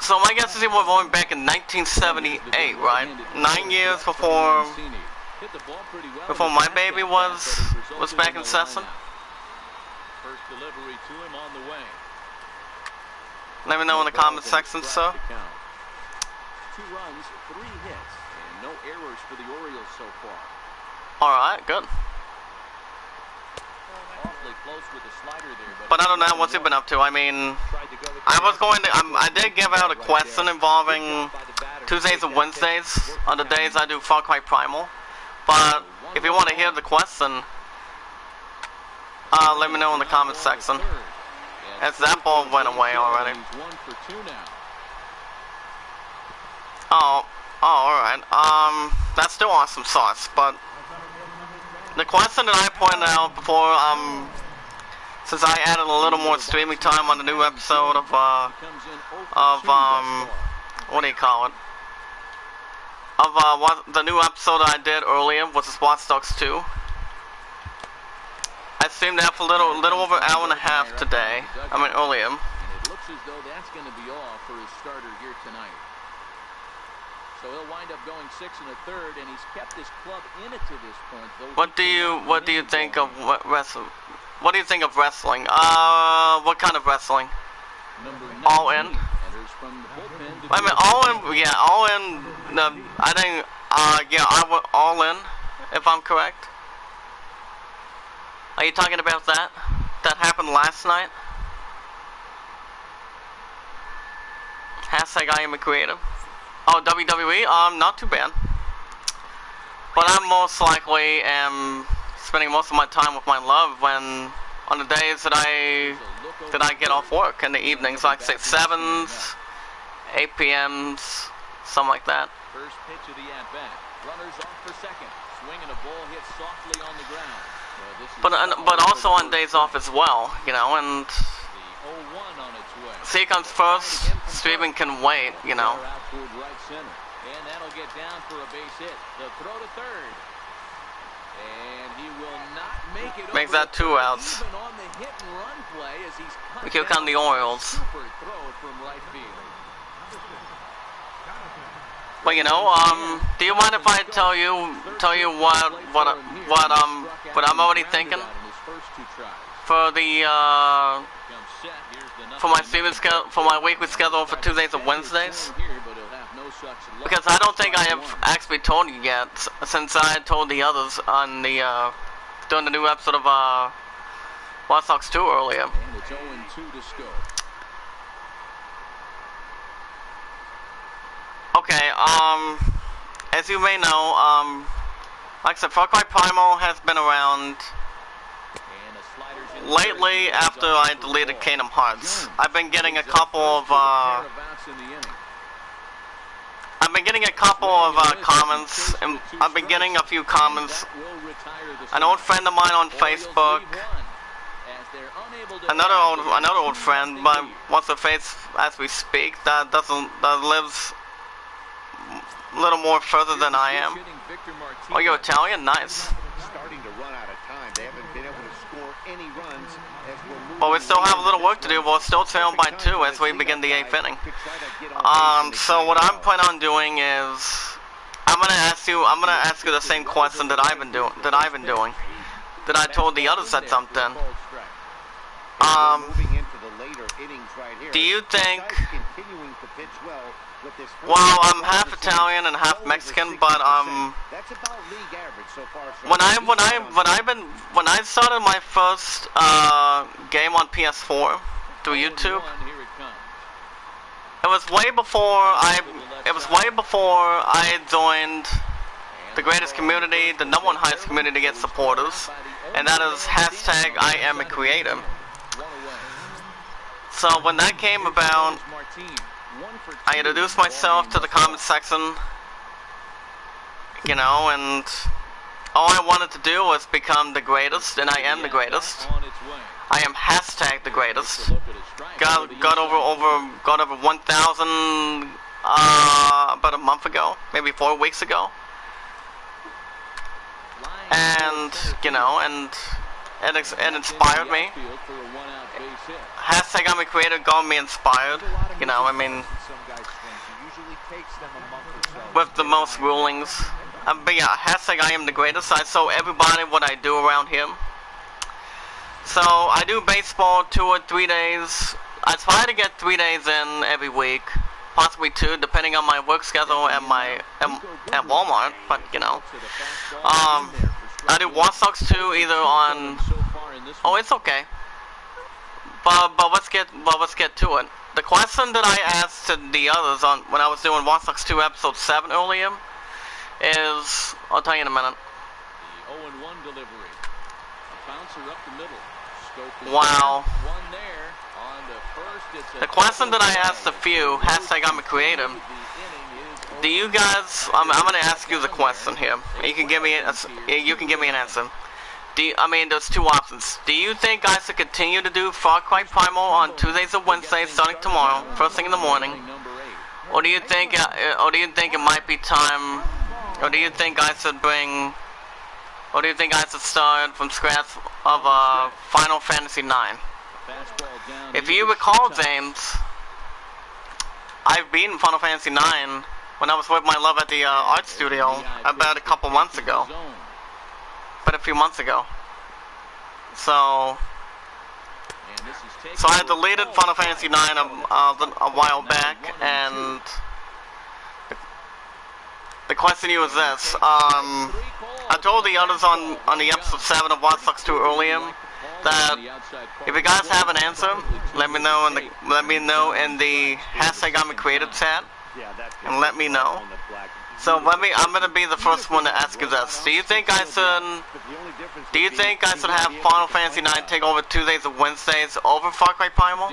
So my guess is he was born back in 1978, right? 9 years before my baby was back in Session. First delivery to him on the way. Let me know in the comment section, sir. 2 runs, 3 hits, and no errors for the Orioles so far. Alright, good. Awfully close with the slider there, but I don't know what's he been up to. I mean, I did give out a question involving Tuesdays and Wednesdays on the days I do Far Cry Primal. But if you want to hear the question, let me know in the comment section. As that ball went away already. Oh, alright. That's still awesome sauce, but the question that I pointed out before, since I added a little more streaming time on the new episode of what do you call it? What the new episode I did earlier was Watch Dogs 2. I streamed that for a little over an hour and a half today. I mean earlier. And it looks as though that's going to be all for his starter here tonight. So he'll wind up going 6 1/3, and he's kept his club in it to this point. What do you think of wrestling? What do you think of wrestling? What kind of wrestling? All in? Wait a minute, all in? Yeah, all in. I think. Yeah, I went all in, if I'm correct. Are you talking about that? That happened last night? Hashtag I am a creative. Oh, WWE? Not too bad. But I most likely am spending most of my time with my love when, on the days that I get off work in the evenings, like say 7s, 8 p.m.s, something like that. First pitch of the at-bat. Runners off for second. Swinging a ball hit softly on the ground. But also on days off as well, you know, and see comes first, streaming can wait, you know. And that'll get down for a base hit. The throw to third. And he will not make it. Makes that 2 outs. Even on the hit and run play as he's we kill on the Orioles. Super throw from right field. But you know, do you mind if I tell you what I'm already thinking for the for my streaming schedule, for my weekly schedule for Tuesdays and Wednesdays? Because I don't think I have actually told you yet, since I told the others on the during the new episode of Watch Dogs 2 earlier. Okay, as you may know, like I said, Far Cry Primal has been around lately after I deleted Kingdom Hearts. I've been getting a couple of, comments, and I've been getting a few comments. An old friend of mine on Facebook, another old friend, but what's her face as we speak, that lives a little more further than I am. Oh, you're Italian? Nice. Starting to run out of time. They haven't been able to score any runs as we're but we still have a little work to do. We're still trailing by 2 as we begin the 8th inning. So what I'm planning on doing is I'm gonna ask you the same question that I've been doing. That I told the others that something. Do you think? Well, I'm half Italian and half Mexican, but when I started my first game on PS4 through YouTube, it was way before I joined the greatest community, the #1 highest community to get supporters, and that is hashtag I am a creator. So when that came about, I introduced myself to the comment section, you know, and all I wanted to do was become the greatest, and I am the greatest. I am hashtag the greatest. Got over 1,000 about a month ago, maybe 4 weeks ago, and you know, and it inspired me. Hashtag I'm a creator got me inspired, you know, I mean, with the most rulings. But yeah, hashtag I am the greatest. I show everybody what I do around here. So I do baseball 2 or 3 days. I try to get 3 days in every week, possibly 2, depending on my work schedule and at Walmart. But you know, I do Watch Dogs 2 either on. Oh, it's okay. But let's get to it. The question that I asked to the others on when I was doing Watch Dogs 2 episode 7 earlier is, I'll tell you in a minute. The 0-1 delivery. A bouncer up the middle. Wow. One there. On the first, the question that I asked a few, hashtag I'm a creator. Do you guys? I'm gonna ask you the question here. You can give me an answer. There's 2 options. Do you think I should continue to do Far Cry Primal on Tuesdays or Wednesdays starting tomorrow, first thing in the morning? Or do you think it might be time? Or do you think I should start from scratch of Final Fantasy 9? If you recall, James, I've beaten Final Fantasy 9 when I was with my love at the art studio about a couple months ago. But a few months ago. So I deleted Final Fantasy 9 a while back, and the question to you is this. I told the others on the episode 7 of Watch Dogs 2 earlier that if you guys have an answer, let me know in the hashtag I'm a creator chat, and let me know. So I'm gonna be the first one to ask you this. Do you think I should have Final Fantasy 9 take over Tuesdays or Wednesdays over Far Cry Primal?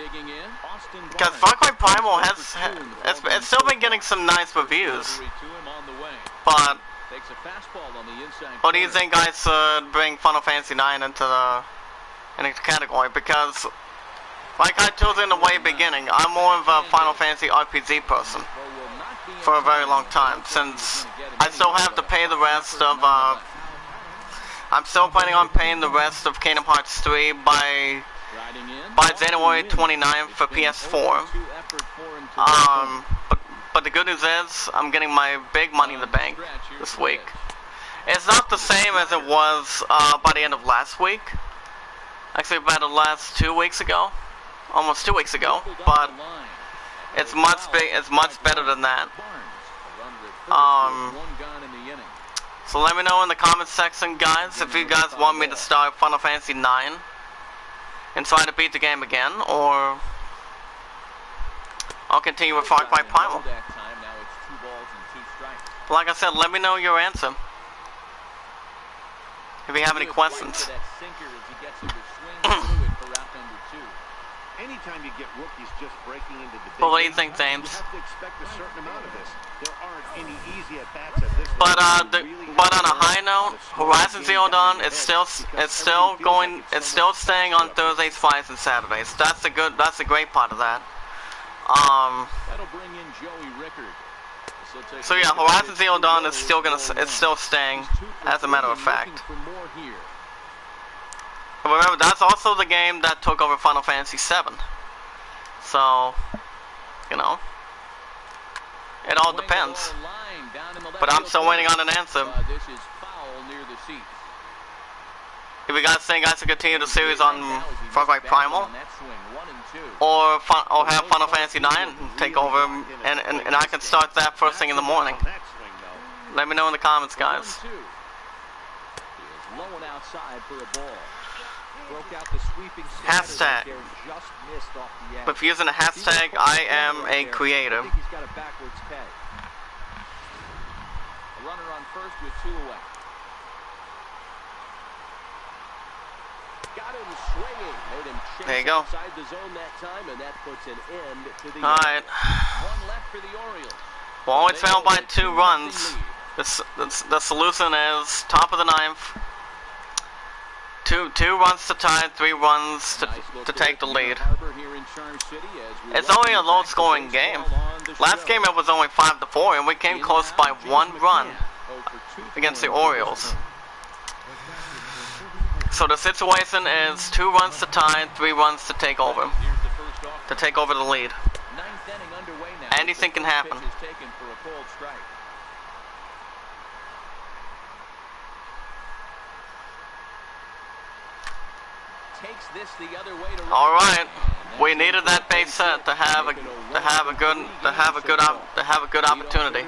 Because Far Cry Primal it's still been getting some nice reviews. But or do you think I should bring Final Fantasy 9 into the category? Because like I told you in the way beginning, I'm more of a Final Fantasy RPG person for a very long time, since I still have to pay the rest of I'm still planning on paying the rest of Kingdom Hearts 3 by January 29th for PS4. But the good news is I'm getting my big money in the bank this week. It's not the same as it was by the end of last week. Actually, about the last 2 weeks ago, almost 2 weeks ago, but it's much better than that. So let me know in the comment section, guys, if you guys want me to start Final Fantasy 9 and try to beat the game again, or I'll continue with Far Cry Primal. But like I said, let me know your answer if you have any questions. Anytime you get rookies just breaking into the But what do you think, James? You have to expect a certain amount of this. There aren't any easy at-bats at this but on a high note, Horizon Zero Dawn is still staying on Thursdays, Fridays, and Saturdays. That's the great part of that. So yeah, Horizon Zero Dawn is still staying, as a matter of fact. Remember, that's also the game that took over Final Fantasy VII. So, you know, it all depends. But I'm still waiting on an answer. This is foul near the seats. If you guys think I should continue the series on Far Cry Primal, On that swing, 1 and 2. or have Final Fantasy IX take over, and I can start that first thing in the morning. On that swing, though. Let me know in the comments, 1 guys. 2. He is low and outside for a ball. Broke out the sweeping slider Hashtag. right there, just missed off the edge. If you're using the hashtag, I am a creator. I think he's got a backwards K. A runner on first with 2 away. Got him swinging. Made him chase There you go. outside the zone that time, and that puts an end to the Alright. One left for the Orioles. We're only trailed by 2 runs. The solution is top of the 9th. Two runs to tie, 3 runs to take the lead. It's only a low-scoring game. Last game it was only 5-4, and we came close by 1 run against the Orioles. So the situation is 2 runs to tie, 3 runs to take over the lead. Anything can happen. All right, we needed that base set to have a good opportunity.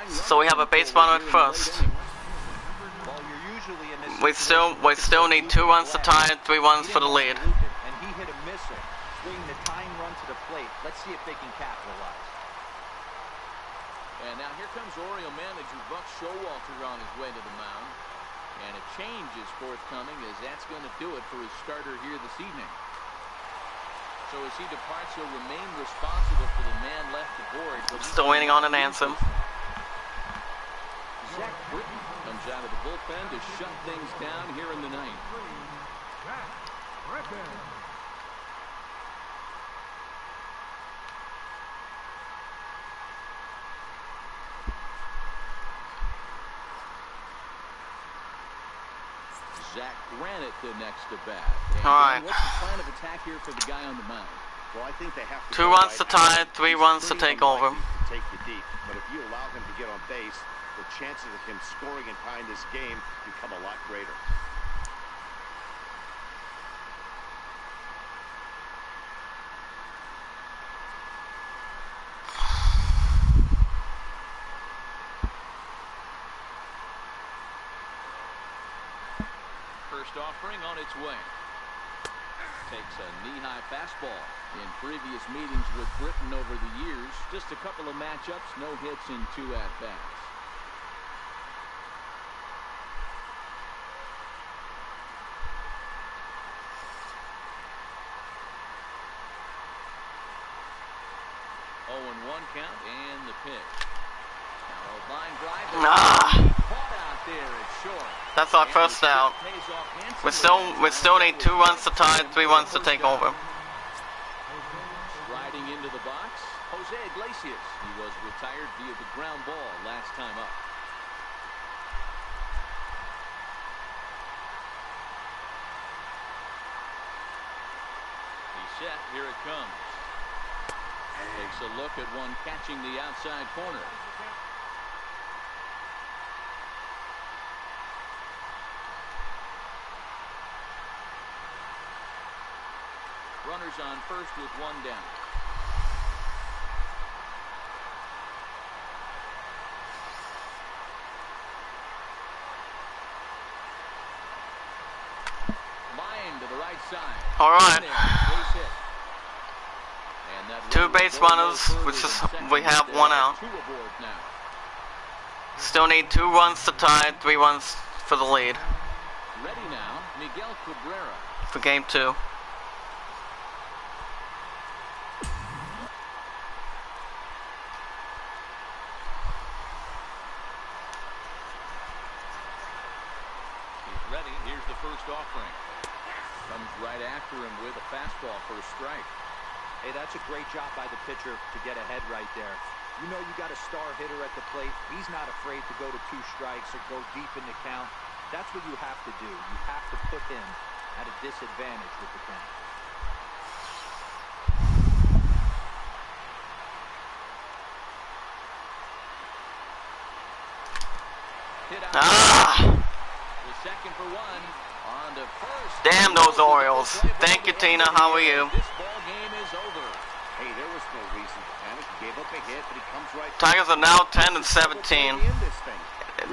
So we have a base runner at first. We still need 2 runs to tie and 3 runs for the lead. And he hit a missile, swinging the tying run to the plate. Let's see if they can capitalize. And now here comes Oriole manager Buck Showalter on his way to the mound. And a change is forthcoming, as that's going to do it for his starter here this evening. So as he departs, he'll remain responsible for the man left aboard. Still waiting on an answer. Zach Britton comes out of the bullpen to shut things down here in the 9th. Zach Britton. Zach Granite the next to bat. All right. What's the plan of attack here for the guy on the mound? Well, I think they have to 2 runs to tie, 3 runs to take over. To take you deep, but if you allow him to get on base, the chances of him scoring and tying this game become a lot greater. First offering on its way. Takes a knee-high fastball. In previous meetings with Britton over the years, just a couple of matchups, no hits in 2 at-bats. One count and the pitch. Now a line drive. Caught out there at short. That's our first out. We still need 2 runs to tie, 3 runs to take over. Riding into the box, Jose Iglesias. He was retired via the ground ball last time up. He's set. Here it comes. Takes a look at one catching the outside corner. Runners on first with 1 down. Line to the right side. All right. Base hit. 2 base runners, we have 1 out. Still need 2 runs to tie, 3 runs for the lead. Ready now, Miguel Cabrera. For game 2. He's ready. Here's the first offering. Comes right after him with a fastball for a strike. Hey, that's a great job by the pitcher to get ahead right there. You know you got a star hitter at the plate. He's not afraid to go to 2 strikes or go deep in the count. That's what you have to do. You have to put him at a disadvantage with the count. Ah! The second for one. On to first. Damn those Orioles. Thank you, Tina. How are you? This ball game is over. Hey, there was no reason to panic. He gave up a hit, but he comes right back. Tigers are now 10 and 17.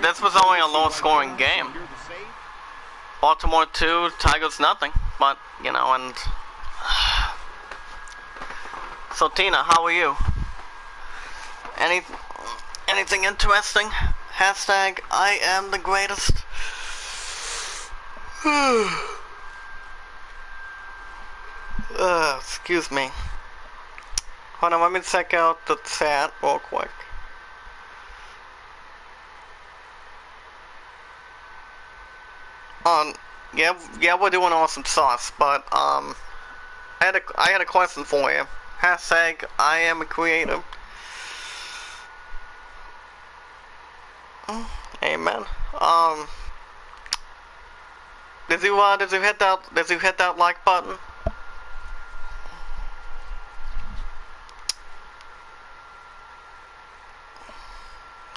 This was only a low-scoring game. Baltimore 2, Tigers nothing. But, you know, and... So, Tina, how are you? Anything interesting? Hashtag I am the greatest. Excuse me. Hold on, let me check out the chat real quick. Yeah, we're doing awesome sauce, but I had a question for you. Hashtag I am a creator. Amen. Did you hit that like button?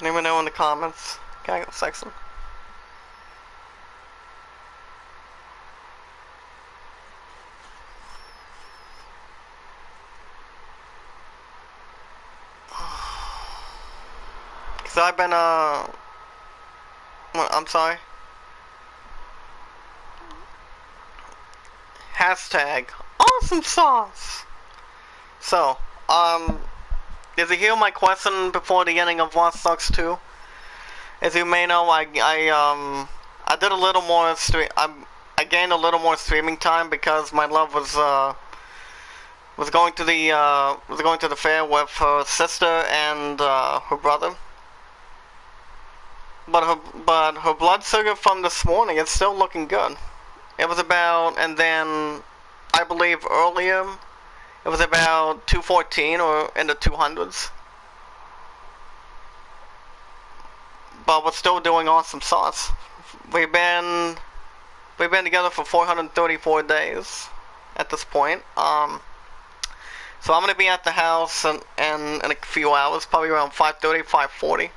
Let me know in the comments. Comment section. So I've been I'm sorry. Hashtag awesome sauce. So, did you hear my question before the ending of Watch Dogs 2? As you may know, I did a little more I gained a little more streaming time because my love was going to the fair with her sister and her brother. But her blood sugar from this morning is still looking good. It was about, and then I believe earlier it was about 214 or in the 200s. But we're still doing awesome sauce. We've been together for 434 days at this point. So I'm gonna be at the house in a few hours, probably around 5:30, 5:40.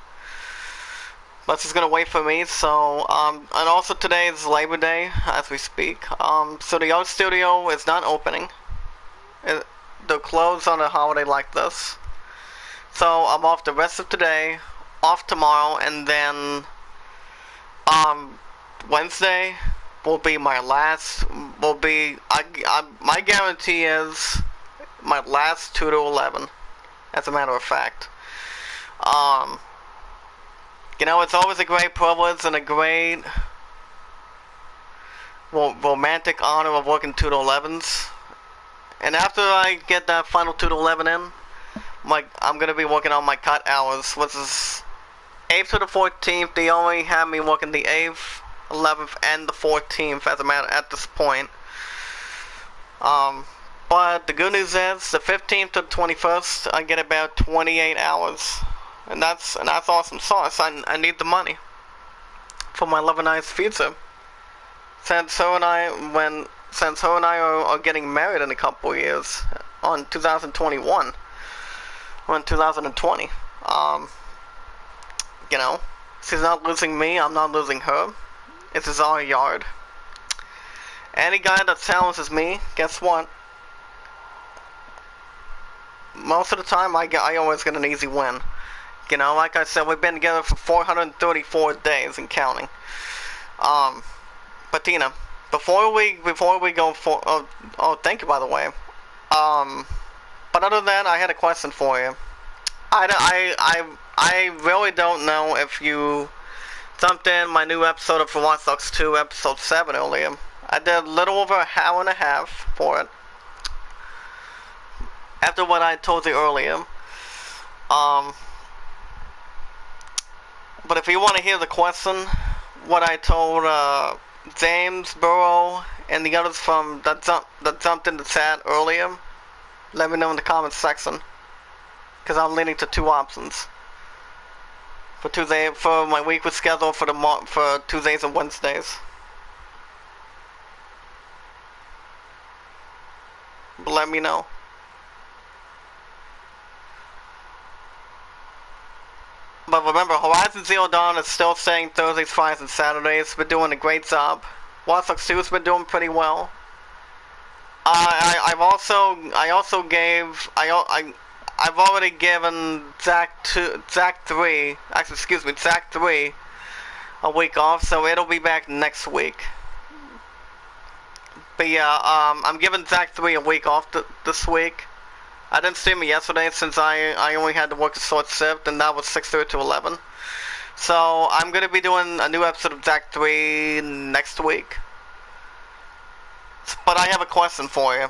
But she's gonna wait for me. So and also today is Labor Day as we speak. So the art studio is not opening. They're closed on a holiday like this. So I'm off the rest of today, off tomorrow, and then Wednesday will be my last. My guarantee is my last 2 to 11. As a matter of fact. You know, it's always a great privilege and a great romantic honor of working 2 to 11s. And after I get that final 2 to 11 in, I'm going to be working on my cut hours, which is 8th to the 14th. They only have me working the 8th, 11th, and the 14th as a matter at this point. But the good news is, the 15th to the 21st, I get about 28 hours. And that's awesome sauce. I need the money for my love and I's future. Since her and I are getting married in a couple of years, on 2021 or in 2020. You know, she's not losing me. I'm not losing her. This is our yard. Any guy that challenges me, guess what? Most of the time, I always get an easy win. You know, like I said, we've been together for 434 days and counting. But Tina, before we go for, oh, thank you, by the way. But other than that, I had a question for you. I really don't know if you jumped in my new episode of Watch Dogs 2, episode 7 earlier. I did a little over an hour and a half for it. After what I told you earlier. But if you want to hear the question, what I told James, Burrow, and the others from that jumped in the chat earlier, let me know in the comments section, because I'm leaning to two options. for my weekly schedule for Tuesdays and Wednesdays. But let me know. But remember, Horizon Zero Dawn is still saying Thursdays, Fridays, and Saturdays. It's been doing a great job. Watch Dogs 2's been doing pretty well. I've already given Zach 3 a week off, so it'll be back next week. But yeah, I'm giving Zach 3 a week off this week. I didn't stream it yesterday since I only had to work a short shift, and that was 6:30 to 11. So I'm gonna be doing a new episode of Zach 3 next week. But I have a question for you.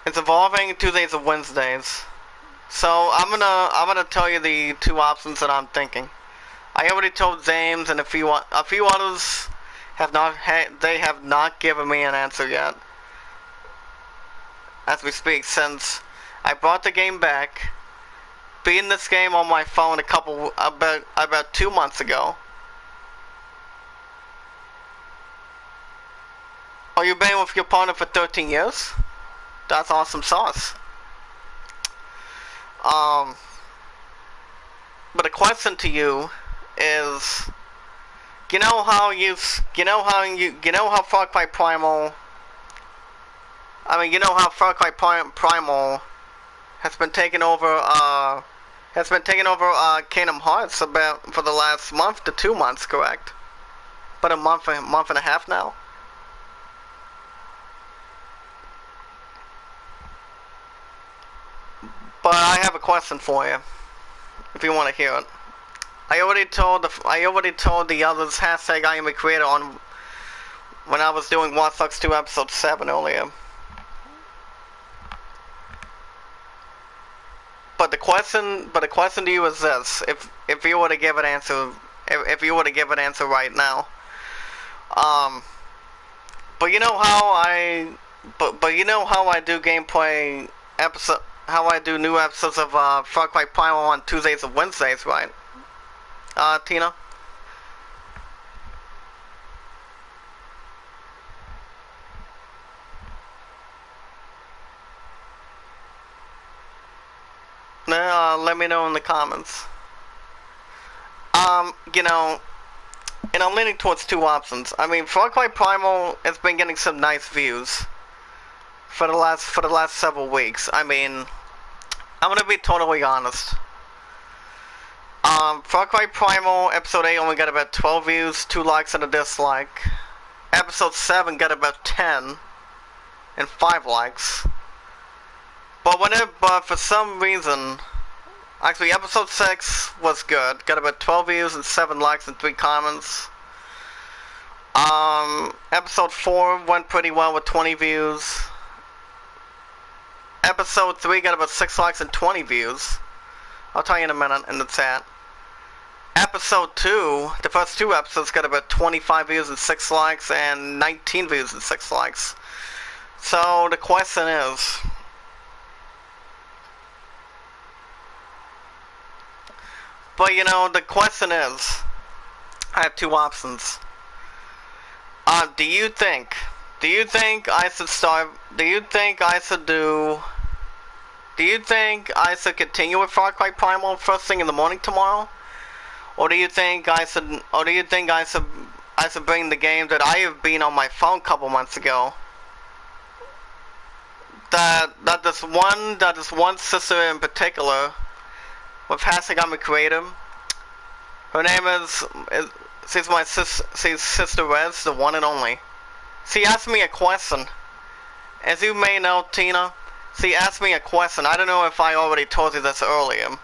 It's evolving Tuesdays and Wednesdays. So I'm gonna tell you the two options that I'm thinking. I already told James and a few others have not given me an answer yet. As we speak, since I brought the game back, beating this game on my phone about 2 months ago. Oh, you've been with your partner for 13 years? That's awesome sauce. But the question to you is, you know how Far Cry Primal, Primal has been taking over Kingdom Hearts for the last month to 2 months, correct? But a month and a half now. But I have a question for you, if you want to hear it. I already told the others hashtag I am a creator on when I was doing Watch Dogs 2 episode 7 earlier. But the question to you is this: if you were to give an answer, right now, but you know how I do gameplay episode. How I do new episodes of Far Cry Primal on Tuesdays and Wednesdays, right? Tina? Let me know in the comments. You know, and I'm leaning towards two options. I mean, Far Cry Primal has been getting some nice views for the last several weeks. I mean, I'm gonna be totally honest. Far Cry Primal Episode 8 only got about 12 views, 2 likes and a dislike. Episode 7 got about 10 and 5 likes. But for some reason, actually Episode 6 was good. Got about 12 views and 7 likes and 3 comments. Episode 4 went pretty well with 20 views. Episode 3 got about 6 likes and 20 views. I'll tell you in a minute in the chat. Episode 2, the first 2 episodes got about 25 views and 6 likes and 19 views and 6 likes. So the question is, but you know, the question is, I have 2 options. Do you think I should continue with Far Cry Primal first thing in the morning tomorrow? Or do you think I should bring the game that I have been on my phone a couple months ago? That this one sister in particular, with hashtag I'm a creator. Her name she's my sister Rez, the one and only. She asked me a question. As you may know, Tina, she asked me a question. I don't know if I already told you this earlier.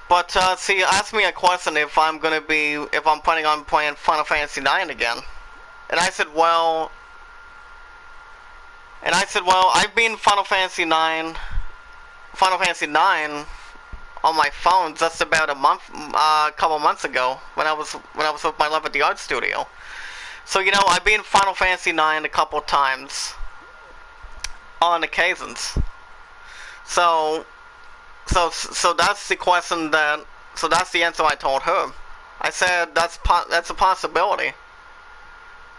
But she asked me a question if I'm planning on playing Final Fantasy 9 again. And I said, well, I've been Final Fantasy 9 on my phone just about a couple months ago when I was with my love at the art studio. So you know, I've been Final Fantasy 9 a couple times on occasions. So that's the question that So that's the answer I told her. I said that's a possibility.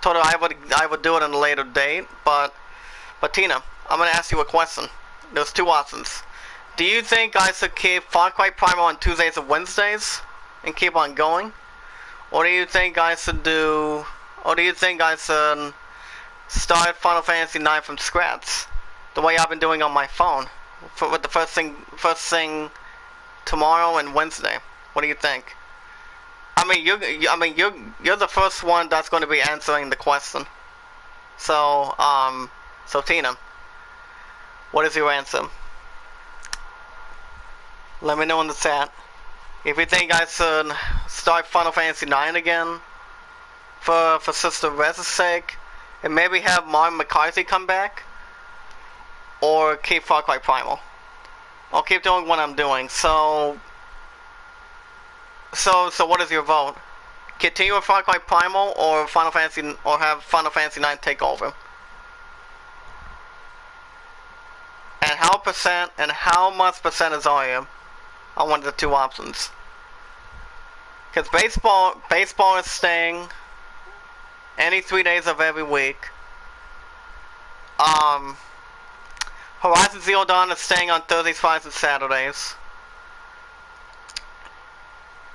Told her I would do it in a later date, but Tina, I'm gonna ask you a question. There's two options. Do you think I should keep Far Cry Primal on Tuesdays and Wednesdays and keep on going? Or do you think I should start Final Fantasy IX from scratch, the way I've been doing on my phone, with the first thing tomorrow and Wednesday? What do you think? You're the first one that's going to be answering the question. So Tina, what is your answer? Let me know in the chat. If you think I should start Final Fantasy IX again for Sister Rez's sake, and maybe have Martin McCarthy come back, or keep Far Cry Primal. I'll keep doing what I'm doing. So what is your vote? Continue with Far Cry Primal, or have Final Fantasy IX take over? And how much percentage are you on one of the two options? Because baseball is staying any 3 days of every week. Horizon Zero Dawn is staying on Thursdays, Fridays, and Saturdays.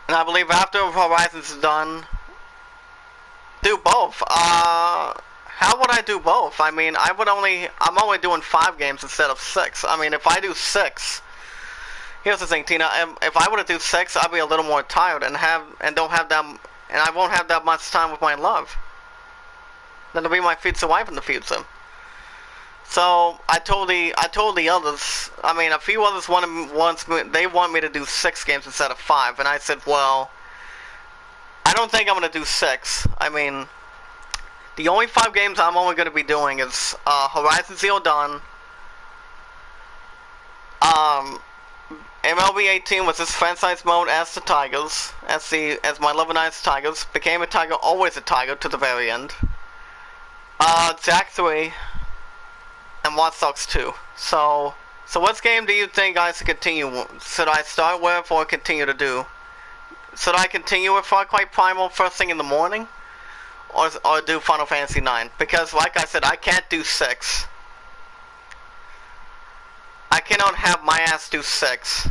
And I believe after Horizon's done, do both. How would I do both? I mean, I'm only doing 5 games instead of 6. I mean, if I do 6, here's the thing, Tina. If I were to do 6, I'd be a little more tired and I won't have that much time with my love. That'll be my future wife in the future. So I told the others. I mean, a few others they want me to do 6 games instead of 5, and I said, well, I don't think I'm gonna do 6. I mean, the only 5 games I'm only gonna be doing is Horizon Zero Dawn, MLB 18 with its franchise mode as the Tigers, as my love and I as Tigers, became a Tiger, always a Tiger to the very end. Jack 3, and Watch Dogs 2. So what game do you think I should continue? Should I start with or continue to do? Should I continue with Far Cry Primal first thing in the morning? Or do Final Fantasy IX? Because like I said, I can't do 6. I cannot have my ass do 6.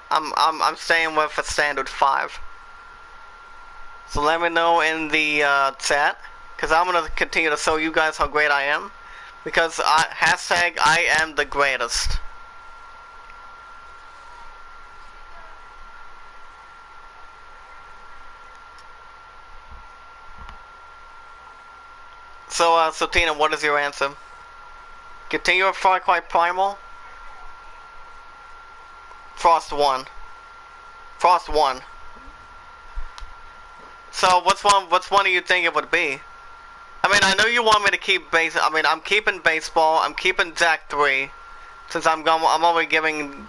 I'm staying with a standard 5. So let me know in the chat, because I'm gonna continue to show you guys how great I am. Because hashtag I am the greatest. So Tina, what is your answer? Continue with Far Cry Primal? Frost 1. So what's one do you think it would be? I mean, I know you want me to keep I'm keeping baseball. I'm keeping Zack 3, since I'm only giving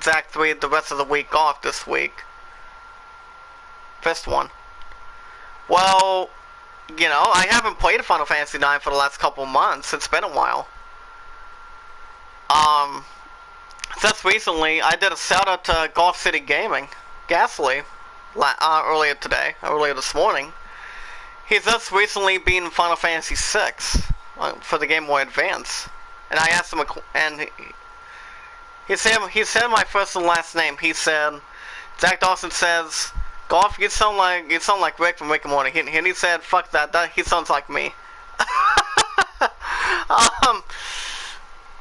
Zack 3 the rest of the week off this week. First one. Well, you know, I haven't played Final Fantasy IX for the last couple months. It's been a while. Just recently, I did a shout out to Golf City Gaming, Gasly, earlier this morning. He's just recently beaten Final Fantasy VI for the Game Boy Advance, and I asked him, and he said my first and last name. He said, Zach Dawson says, Golf, you sound like Rick from Rick and Morty. And he said, fuck that, he sounds like me.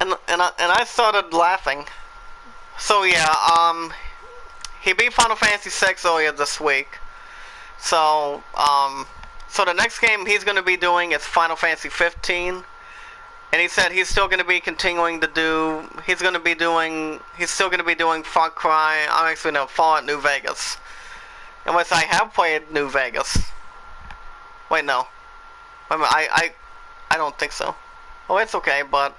And I started laughing. So yeah, he beat Final Fantasy VI earlier this week. So the next game he's going to be doing is Final Fantasy 15. And he said he's still going to be continuing to do, he's still going to be doing Far Cry, Fallout New Vegas. And which I have played New Vegas. Wait, no. I don't think so. Oh, it's okay, but...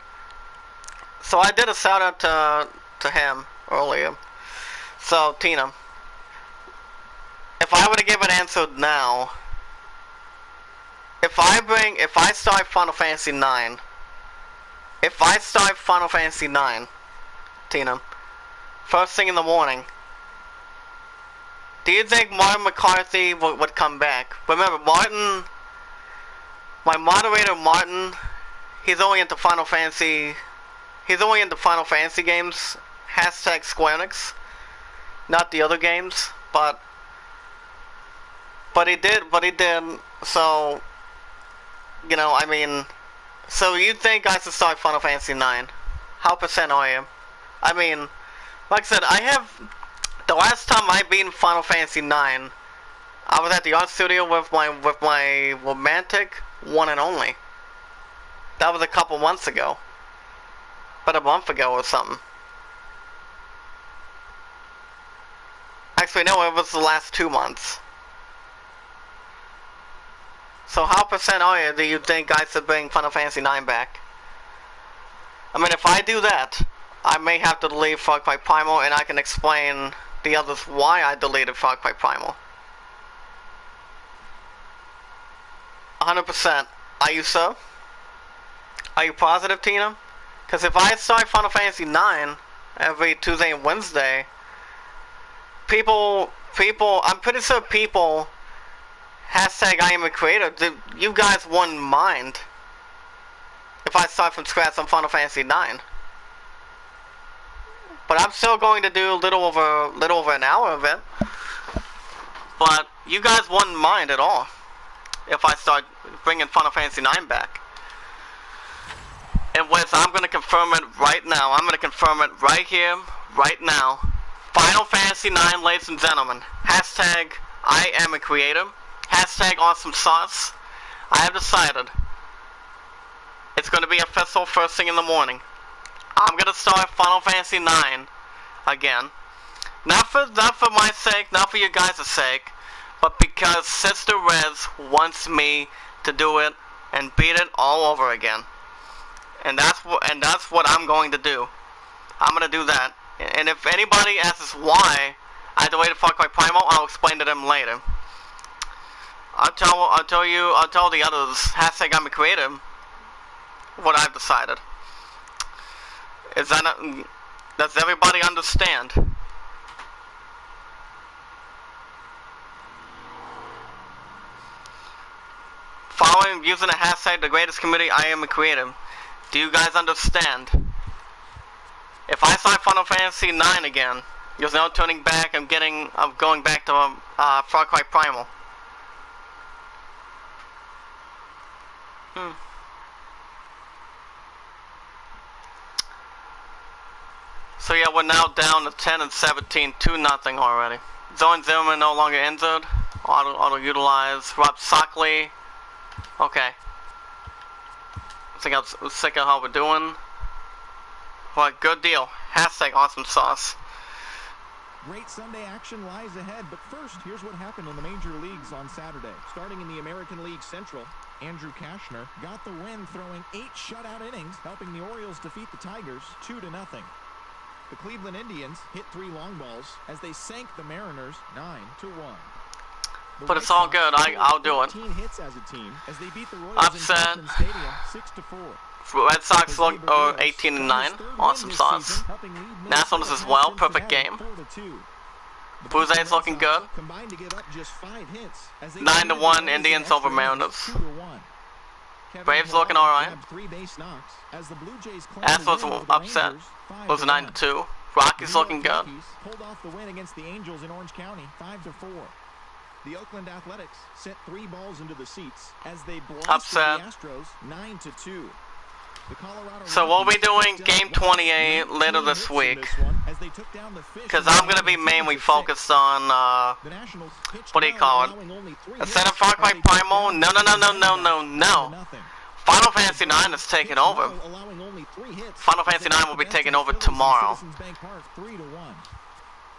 So I did a shout out to him earlier. So, Tina, if I were to give an answer now, if I start Final Fantasy 9, Tina, first thing in the morning. Do you think Martin McCarthy would come back? Remember, Martin, my moderator Martin, he's only into Final Fantasy games. Hashtag Square Enix, not the other games, but he did. So, you know, I mean, so you think I should start Final Fantasy 9? How percent are you? I mean, like I said, the last time I beat Final Fantasy 9, I was at the art studio with my romantic one and only. That was a couple months ago. About a month ago or something. Actually, no, it was the last 2 months. So how percent are you, do you think I should bring Final Fantasy 9 back? I mean, if I do that, I may have to delete Far Cry Primal, and I can explain the others why I deleted Far Cry Primal. 100%. Are you so? Are you positive, Tina? Because if I start Final Fantasy 9 every Tuesday and Wednesday, people, I'm pretty sure people, hashtag I am a creator, you guys wouldn't mind if I start from scratch on Final Fantasy 9. But I'm still going to do a little over an hour of it. But you guys wouldn't mind at all if I start bringing Final Fantasy 9 back. And Wes, I'm going to confirm it right now. I'm going to confirm it right here, right now. Final Fantasy 9, ladies and gentlemen. Hashtag I am a creator. Hashtag awesome sauce. I have decided it's going to be official first thing in the morning. I'm going to start Final Fantasy 9 again. Not for my sake, not for you guys' sake, but because Sister Rez wants me to do it and beat it all over again. And that's what I'm going to do. I'm going to do that. And if anybody asks why I deleted Far Cry Primal, I'll explain to them later. I'll tell the others, hashtag I'm a creator, what I've decided. Is that does everybody understand? Following using the hashtag the greatest community I am a creator. Do you guys understand? If I start Final Fantasy 9 again, there's no turning back. I'm going back to Far Cry Primal. So yeah, we're now down to 10 and 17, 2-0 already. Zoe Zimmerman no longer injured. Auto-utilize. Rob Sockley. Okay. I think I'm sick of how we're doing. What, good deal. Hashtag awesome sauce. Great Sunday action lies ahead, but first, here's what happened in the major leagues on Saturday. Starting in the American League Central, Andrew Kashner got the win throwing 8 shutout innings, helping the Orioles defeat the Tigers 2-0. The Cleveland Indians hit 3 long balls as they sank the Mariners 9-1. But it's all good. I'll do it. Hits as a team as they beat the Royals upset. in Stadium 6-4. Red Sox look 18-9. Awesome sauce. Nationals as well. Perfect game. Blue Jays looking good. 9-1 Indians over Mariners. Braves looking alright. Astros upset. Was 9-2. Rockies looking good. Pulled off the win against the Angels in Orange County 5-4. The Oakland Athletics sent 3 balls into the seats as they blasted the Astros 9-2. So we'll be doing Game 28 later this week, because I'm going to be mainly focused on, what do you call it? Instead of Far Cry Primal, no. Final Fantasy 9 is taking over. Final Fantasy 9 will be taking over tomorrow.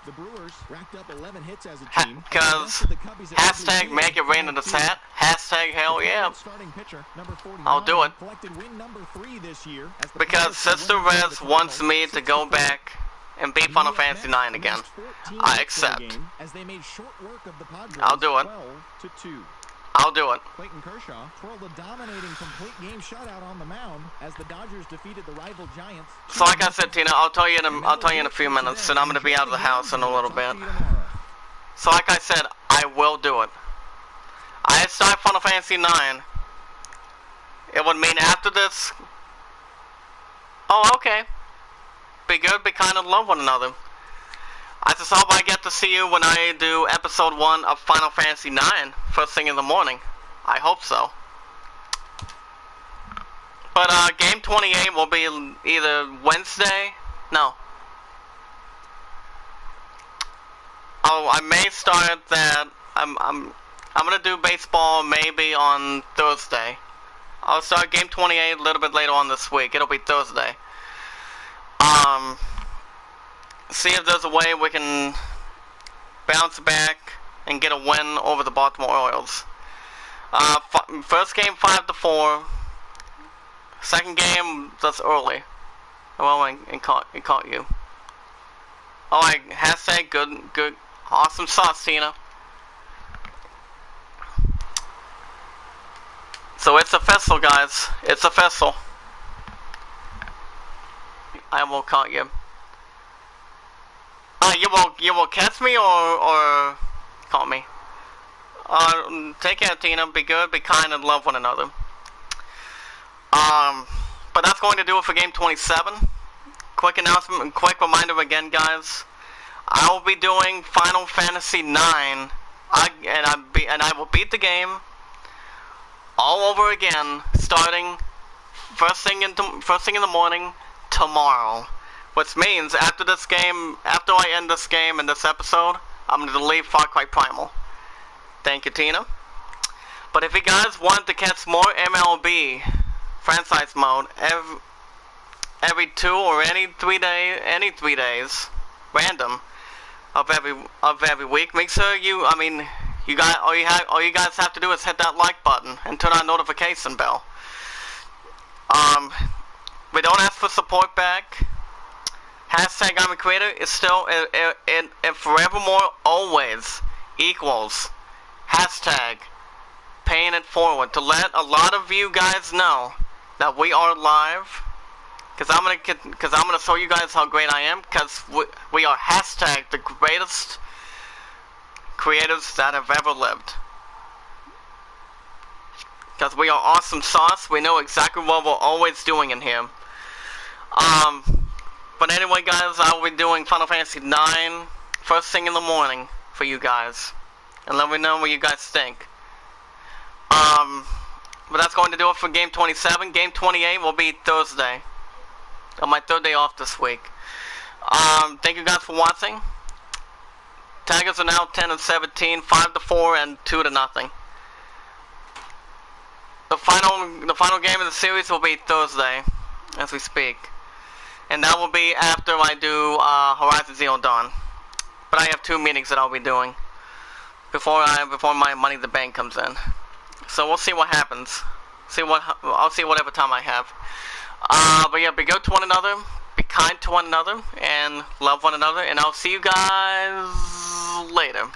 The Brewers racked up 11 hits as a team. Because hashtag make it rain in the hat. Hashtag hell yeah. I'll do it. Because Sister Rez wants me to go back and beat Final Fantasy 9 again. I accept. I'll do it. I'll do it. Clayton Kershaw twirled a dominating complete game shutout on the mound as the Dodgers defeated the rival Giants. So like I said, Tina, I'll tell you in a few minutes, and I'm gonna be out of the house in a little bit. So like I said, I will do it. I start Final Fantasy 9. It would mean after this. Oh, okay. Be good, be kind, and love one another. I just hope I get to see you when I do episode 1 of Final Fantasy 9 first thing in the morning. I hope so. But game 28 will be either Wednesday. No. Oh, I may start that. I'm gonna do baseball maybe on Thursday. I'll start game 28 a little bit later on this week. It'll be Thursday. See if there's a way we can bounce back and get a win over the Baltimore Orioles. First game 5-4. Second game that's early. Well, it caught you. Oh, hashtag good, awesome sauce, Tina. So it's official, guys. It's official. I will caught you. You will catch me or call me. Take care, Tina. Be good, be kind, and love one another. But that's going to do it for game 27. Quick announcement and quick reminder again, guys. I will be doing Final Fantasy 9, and I will beat the game all over again, starting first thing in the morning tomorrow. Which means after I end this game and this episode, I'm going to leave Far Cry Primal. Thank you, Tina. But if you guys want to catch more MLB franchise mode every 2 or any 3 days, random of every week, make sure all you guys have to do is hit that like button and turn on notification bell. We don't ask for support back. Hashtag I'm a creator is still and forevermore always equals hashtag paying it forward to let a lot of you guys know that we are live. Cause I'm gonna show you guys how great I am. Cause we are hashtag the greatest creators that have ever lived. Cause we are awesome sauce. We know exactly what we're always doing in here. But anyway, guys, I will be doing Final Fantasy 9 first thing in the morning for you guys. And let me know what you guys think. But that's going to do it for Game 27. Game 28 will be Thursday. On my third day off this week. Thank you guys for watching. Tigers are now 10-17, 5-4, and 2-0. The final game of the series will be Thursday, as we speak. And that will be after I do Horizon Zero Dawn. But I have 2 meetings that I'll be doing before my Money in the Bank comes in. So we'll see what happens. I'll see whatever time I have. But yeah, be good to one another, be kind to one another, and love one another. And I'll see you guys later.